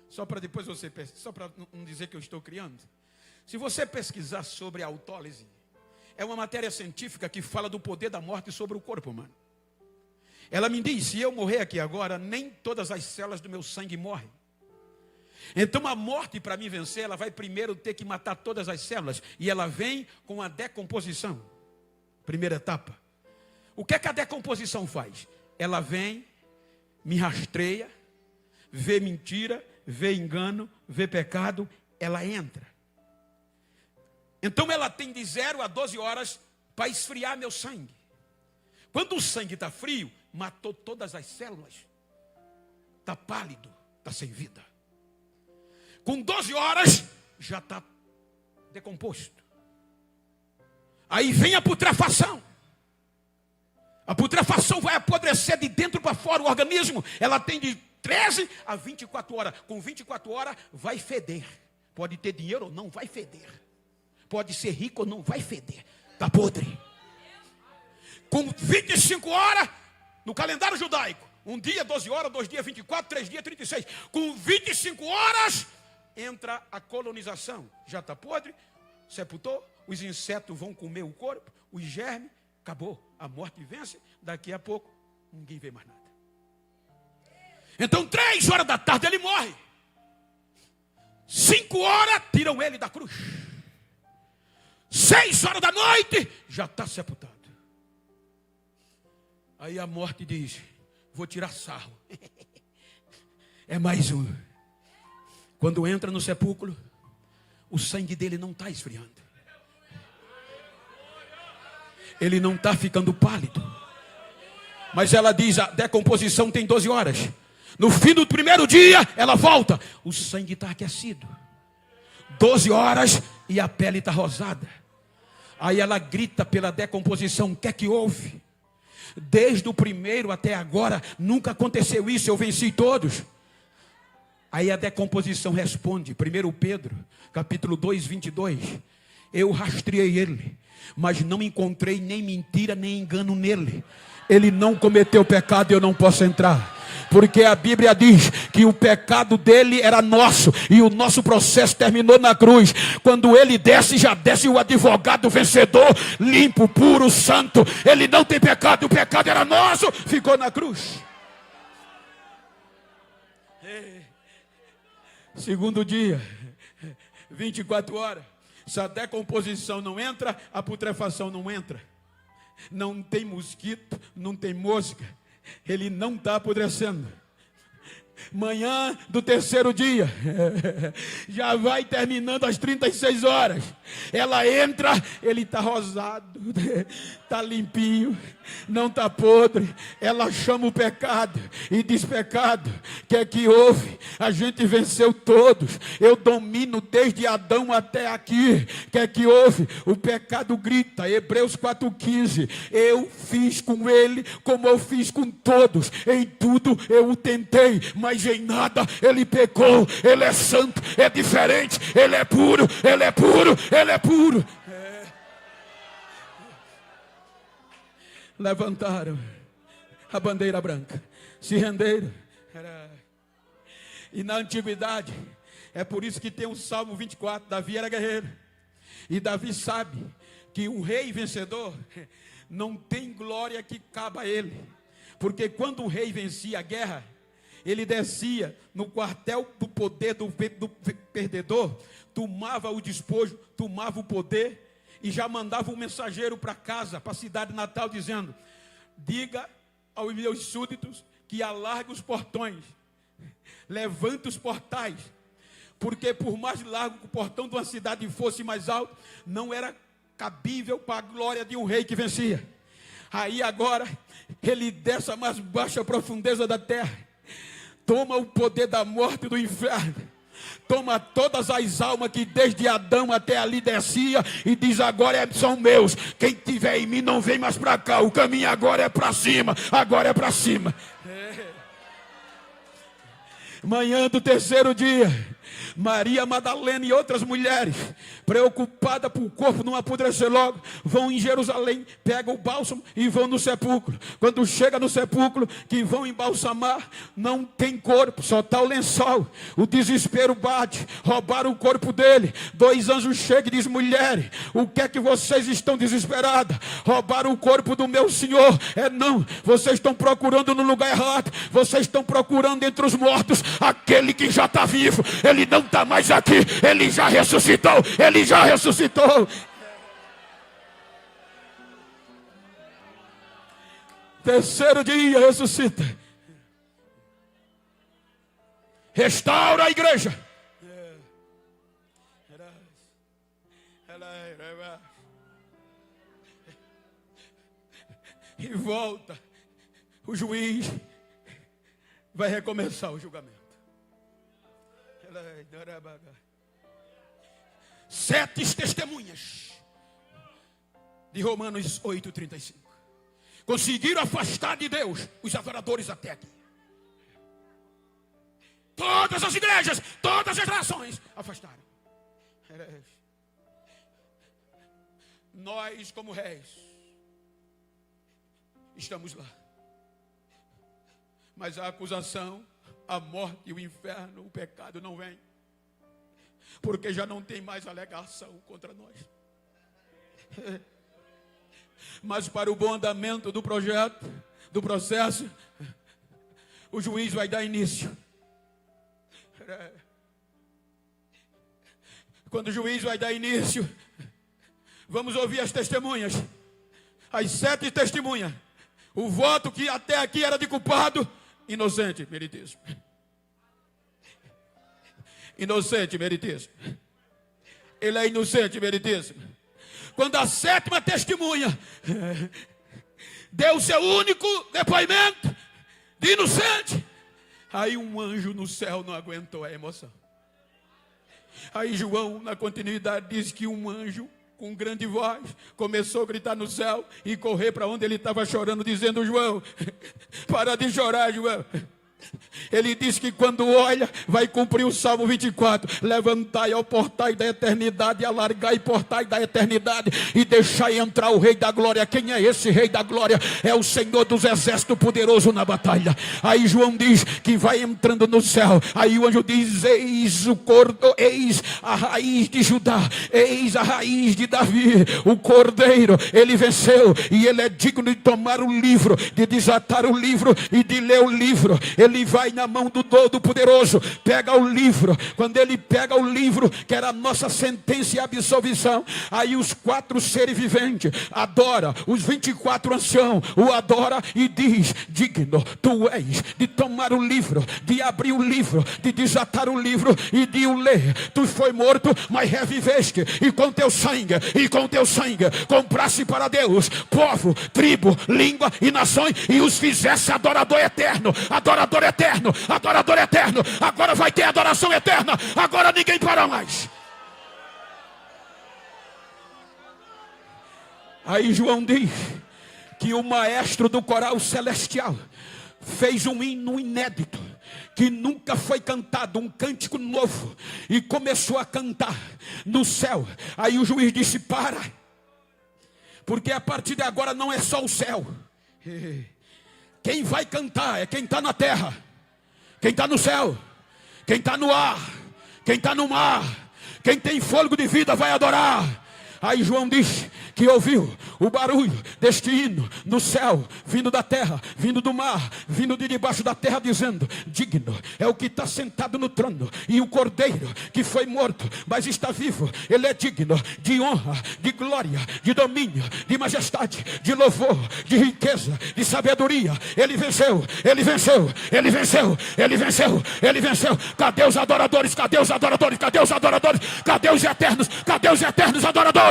Speaker 2: só para depois você, só para não dizer que eu estou criando. Se você pesquisar sobre a autólise, é uma matéria científica que fala do poder da morte sobre o corpo humano. Ela me diz, se eu morrer aqui agora, nem todas as células do meu sangue morrem. Então a morte, para mim vencer, ela vai primeiro ter que matar todas as células. E ela vem com a decomposição. Primeira etapa. O que é que a decomposição faz? Ela vem, me rastreia, vê mentira, vê engano, vê pecado, ela entra. Então ela tem de 0 a 12 horas para esfriar meu sangue. Quando o sangue está frio, matou todas as células. Está pálido, está sem vida. Com 12 horas, já está decomposto. Aí vem a putrefação. A putrefação vai apodrecer de dentro para fora o organismo. Ela tem de 13 a 24 horas. Com 24 horas, vai feder. Pode ter dinheiro ou não, vai feder. Pode ser rico ou não, vai feder. Está podre. Com 25 horas, no calendário judaico, um dia 12 horas, 2 dias 24, 3 dias 36. Com 25 horas, entra a colonização. Já está podre, sepultou, os insetos vão comer o corpo, os germes, acabou. A morte vence, daqui a pouco, ninguém vê mais nada. Então 3 horas da tarde ele morre. 5 horas, tiram ele da cruz. 6 horas da noite, já está sepultado. Aí a morte diz, vou tirar sarro. É mais um. Quando entra no sepulcro, o sangue dele não está esfriando. Ele não está ficando pálido. Mas ela diz, a decomposição tem 12 horas. No fim do primeiro dia, ela volta. O sangue está aquecido. 12 horas e a pele está rosada. Aí ela grita pela decomposição, o que é que houve? Desde o primeiro até agora, nunca aconteceu isso, eu venci todos. Aí a decomposição responde, 1 Pedro, capítulo 2, 22. Eu rastreei ele, mas não encontrei nem mentira, nem engano nele. Ele não cometeu pecado e eu não posso entrar. Porque a Bíblia diz que o pecado dele era nosso e o nosso processo terminou na cruz. Quando ele desce, já desce o advogado vencedor, limpo, puro, santo. Ele não tem pecado, o pecado era nosso, ficou na cruz. Segundo dia, 24 horas. Se a decomposição não entra, a putrefação não entra. Não tem mosquito, não tem mosca. Ele não está apodrecendo. Manhã do terceiro dia, já vai terminando às 36 horas. Ela entra, ele está rosado, está limpinho, não está podre. Ela chama o pecado e diz: pecado, o que é que houve? A gente venceu todos. Eu domino desde Adão até aqui. O que é que houve? O pecado grita, Hebreus 4,15. Eu fiz com ele como eu fiz com todos. Em tudo eu o tentei, mas em nada ele pecou. Ele é santo, é diferente, ele é puro, ele é puro, ele é puro. Levantaram a bandeira branca, se renderam. E na antiguidade, é por isso que tem o Salmo 24, Davi era guerreiro. E Davi sabe que o rei vencedor não tem glória que caba a ele. Porque quando o rei vencia a guerra, ele descia no quartel do poder do perdedor, tomava o despojo, tomava o poder e já mandava um mensageiro para casa, para a cidade natal, dizendo: diga aos meus súditos que alargue os portões, levante os portais, porque por mais largo que o portão de uma cidade fosse mais alto, não era cabível para a glória de um rei que vencia. Aí agora, ele desce a mais baixa profundeza da terra, toma o poder da morte e do inferno, toma todas as almas que desde Adão até ali descia e diz: agora são meus, quem tiver em mim não vem mais para cá, o caminho agora é para cima, agora é para cima. Manhã do terceiro dia, Maria Madalena e outras mulheres, preocupadas por o corpo não apodrecer logo, vão em Jerusalém, pegam o bálsamo e vão no sepulcro. Quando chega no sepulcro, que vão embalsamar, não tem corpo, só está o lençol. O desespero bate, roubaram o corpo dele. 2 anjos chegam e dizem: mulheres, o que é que vocês estão desesperadas? Roubaram o corpo do meu Senhor. Não, vocês estão procurando no lugar errado. Vocês estão procurando entre os mortos aquele que já está vivo. Ele não está mais aqui, ele já ressuscitou. Ele já ressuscitou. Terceiro dia ressuscita. Restaura a igreja. E volta. O juiz vai recomeçar o julgamento. 7 testemunhas de Romanos 8:35 conseguiram afastar de Deus os adoradores até aqui. Todas as igrejas, todas as nações afastaram. Nós, como réis, estamos lá. Mas a acusação, a morte e o inferno, o pecado não vem. Porque já não tem mais alegação contra nós. Mas para o bom andamento do projeto, do processo, o juiz vai dar início. Quando o juiz vai dar início, vamos ouvir as testemunhas. As 7 testemunhas. O voto que até aqui era de culpado, inocente, meritíssimo. Inocente, meritíssimo. Ele é inocente, meritíssimo. Quando a 7ª testemunha deu seu único depoimento de inocente, aí um anjo no céu não aguentou a emoção. Aí João, na continuidade, diz que um anjo com grande voz começou a gritar no céu e correr para onde ele estava chorando, dizendo: João, para de chorar, João. Ele diz que quando olha, vai cumprir o Salmo 24. Levantai ao portai da eternidade, alargai portai da eternidade e deixai entrar o Rei da Glória. Quem é esse Rei da Glória? É o Senhor dos Exércitos, poderoso na batalha. Aí João diz que vai entrando no céu. Aí o anjo diz: eis o cordeiro, eis a raiz de Judá, eis a raiz de Davi, o cordeiro. Ele venceu e ele é digno de tomar o livro, de desatar o livro e de ler o livro. Ele vai na mão do Todo-Poderoso, pega o livro. Quando ele pega o livro, que era a nossa sentença e absolvição, aí os 4 seres viventes adora, os 24 anciãos o adora e diz: digno tu és de tomar o livro, de abrir o livro, de desatar o livro e de o ler. Tu foi morto, mas reviveste, e com teu sangue compraste para Deus povo, tribo, língua e nações, e os fizesse adorador eterno. Adorador eterno, adorador eterno. Agora vai ter adoração eterna. Agora ninguém para mais. Aí João diz que o maestro do coral celestial fez um hino inédito, que nunca foi cantado, um cântico novo, e começou a cantar no céu. Aí o juiz disse: para, porque a partir de agora não é só o céu. Quem vai cantar é quem está na terra, quem está no céu, quem está no ar, quem está no mar, quem tem fôlego de vida vai adorar. Aí João diz que ouviu o barulho deste hino no céu, vindo da terra, vindo do mar, vindo de debaixo da terra, dizendo: digno é o que está sentado no trono e o cordeiro que foi morto, mas está vivo. Ele é digno de honra, de glória, de domínio, de majestade, de louvor, de riqueza, de sabedoria. Ele venceu, ele venceu, ele venceu, ele venceu, ele venceu. Cadê os adoradores? Cadê os adoradores? Cadê os adoradores? Cadê os eternos? Cadê os eternos adoradores?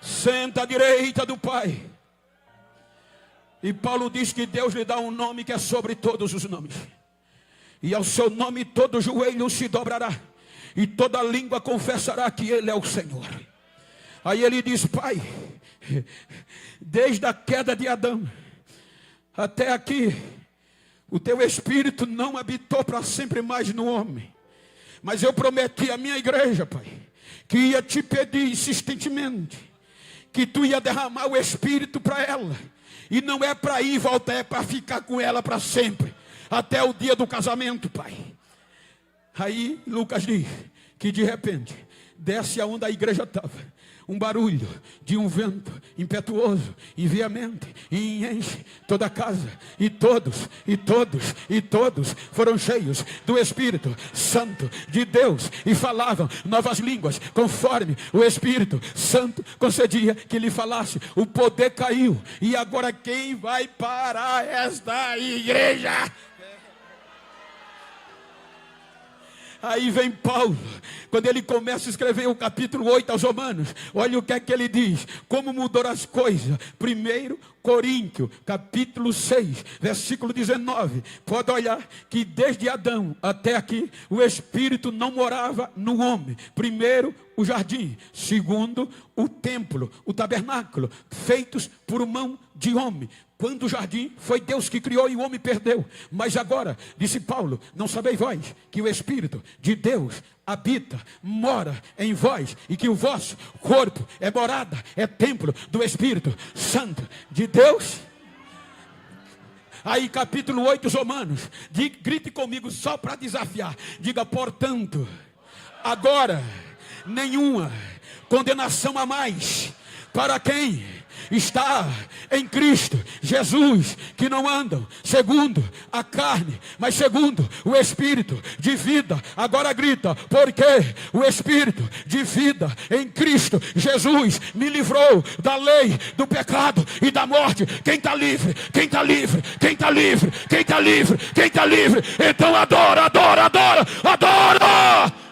Speaker 2: Senta à direita do Pai. E Paulo diz que Deus lhe dá um nome que é sobre todos os nomes. e ao seu nome todo joelho se dobrará, e toda língua confessará que Ele é o Senhor. Aí ele diz: Pai, desde a queda de Adão até aqui, o teu Espírito não habitou para sempre mais no homem. Mas eu prometi à minha igreja, Pai, que ia te pedir insistentemente, que tu ia derramar o Espírito para ela. E não é para ir e voltar, é para ficar com ela para sempre, até o dia do casamento, Pai. Aí Lucas diz que de repente desce aonde a igreja estava um barulho de um vento impetuoso e veemente, e enche toda a casa, e todos foram cheios do Espírito Santo de Deus, e falavam novas línguas, conforme o Espírito Santo concedia que lhe falasse. O poder caiu, e agora quem vai parar esta igreja? Aí vem Paulo, quando ele começa a escrever o capítulo 8 aos Romanos, olha o que é que ele diz, como mudou as coisas. 1 Coríntios, capítulo 6, versículo 19, pode olhar que desde Adão até aqui, o Espírito não morava no homem. Primeiro, o jardim. Segundo, o templo, o tabernáculo, feitos por mão de homem. Quando o jardim foi Deus que criou e o homem perdeu. Mas agora, disse Paulo, não sabeis vós que o Espírito de Deus habita, mora em vós, e que o vosso corpo é morada, é templo do Espírito Santo de Deus? Aí capítulo 8, Romanos, grite comigo só para desafiar, diga: portanto, agora nenhuma condenação a mais para quem está em Cristo Jesus, que não andam segundo a carne, mas segundo o Espírito de vida. Agora grita: porque o Espírito de vida em Cristo Jesus me livrou da lei do pecado e da morte. Quem está livre? Quem está livre? Quem está livre? Quem está livre? Quem está livre? Então adora, adora, adora, adora!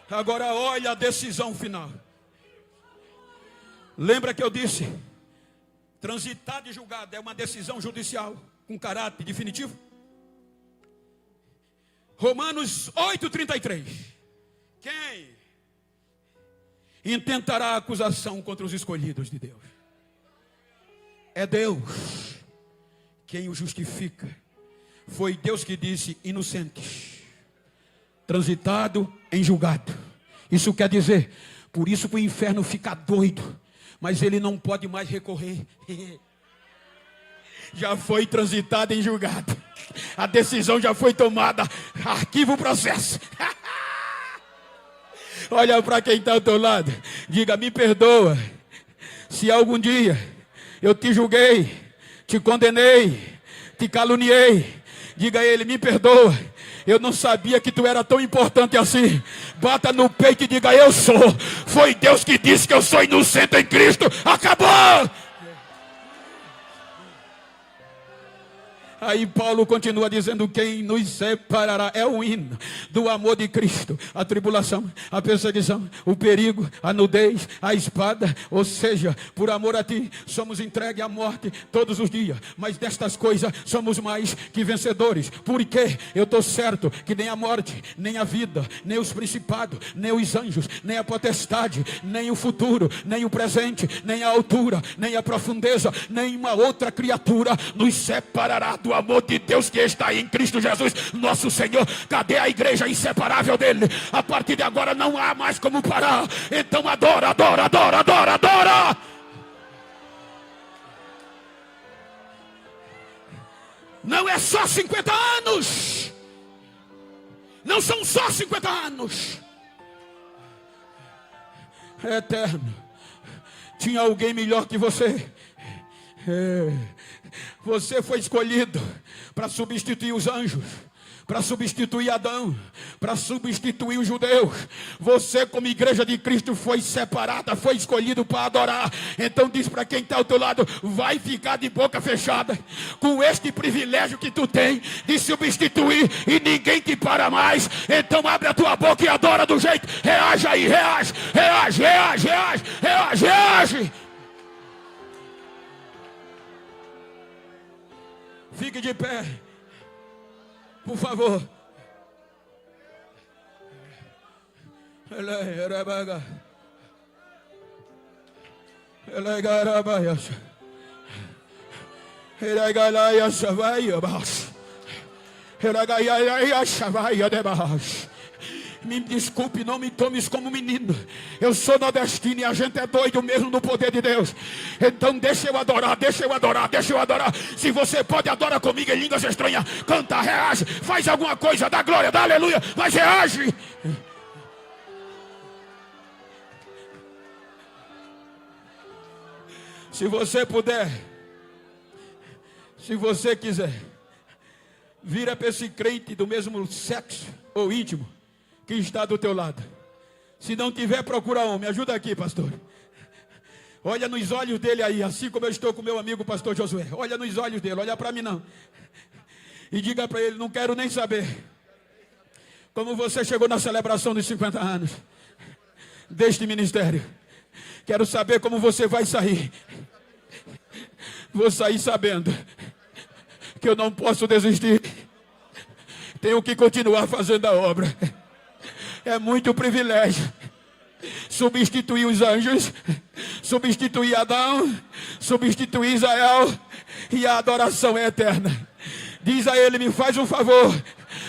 Speaker 2: Agora olha a decisão final. Lembra que eu disse, transitado e julgado é uma decisão judicial com caráter definitivo? Romanos 8:33. Quem intentará acusação contra os escolhidos de Deus? É Deus quem o justifica. Foi Deus que disse: inocentes, transitado em julgado. Isso quer dizer, por isso que o inferno fica doido, mas ele não pode mais recorrer. Já foi transitado em julgado, a decisão já foi tomada, arquiva o processo. Olha para quem está ao teu lado, diga: me perdoa se algum dia eu te julguei, te condenei, te caluniei. Diga a ele: me perdoa, eu não sabia que tu era tão importante assim. Bata no peito e diga: eu sou. Foi Deus que disse que eu sou inocente em Cristo. Acabou! Aí Paulo continua dizendo: quem nos separará? É o hino do amor de Cristo. A tribulação, a perseguição, o perigo, a nudez, a espada. Ou seja, por amor a ti, somos entregues à morte todos os dias. Mas destas coisas somos mais que vencedores. Porque eu estou certo que nem a morte, nem a vida, nem os principados, nem os anjos, nem a potestade, nem o futuro, nem o presente, nem a altura, nem a profundeza, nem uma outra criatura nos separará do amor de Deus que está em Cristo Jesus, nosso Senhor. Cadê a igreja inseparável dele? A partir de agora não há mais como parar. Então adora, adora, adora, adora, adora. Não é só 50 anos. Não são só 50 anos. É eterno. Tinha alguém melhor que você. Você foi escolhido para substituir os anjos, para substituir Adão, para substituir os judeus. Você, como igreja de Cristo, foi separada, foi escolhido para adorar. Então diz para quem está ao teu lado: vai ficar de boca fechada com este privilégio que tu tem de substituir, e ninguém te para mais. Então abre a tua boca e adora do jeito, reage reage aí, reage, reage, reage, reage, reage, reage. Fique de pé, por favor. Me desculpe, não me tomes como menino. Eu sou nordestino e a gente é doido mesmo no poder de Deus. Então deixa eu adorar, deixa eu adorar, deixa eu adorar. Se você pode, adora comigo em línguas estranhas. Canta, reage, faz alguma coisa, dá glória, dá aleluia, mas reage. Se você puder, se você quiser, vira para esse crente do mesmo sexo ou íntimo que está do teu lado. Se não tiver, procura um. Me ajuda aqui, pastor. Olha nos olhos dele aí, assim como eu estou com meu amigo pastor Josué. Olha nos olhos dele, olha para mim não. E diga para ele, não quero nem saber como você chegou na celebração dos 50 anos deste ministério. Quero saber como você vai sair. Vou sair sabendo que eu não posso desistir. Tenho que continuar fazendo a obra. É muito privilégio substituir os anjos, substituir Adão, substituir Israel, e a adoração é eterna. Diz a ele, me faz um favor,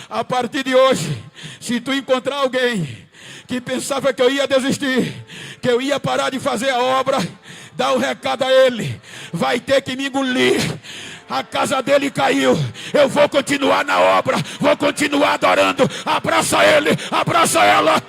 Speaker 2: a partir de hoje, se tu encontrar alguém que pensava que eu ia desistir, que eu ia parar de fazer a obra, dá um recado a ele, vai ter que me engolir. A casa dele caiu, eu vou continuar na obra, vou continuar adorando. Abraça ele, abraça ela.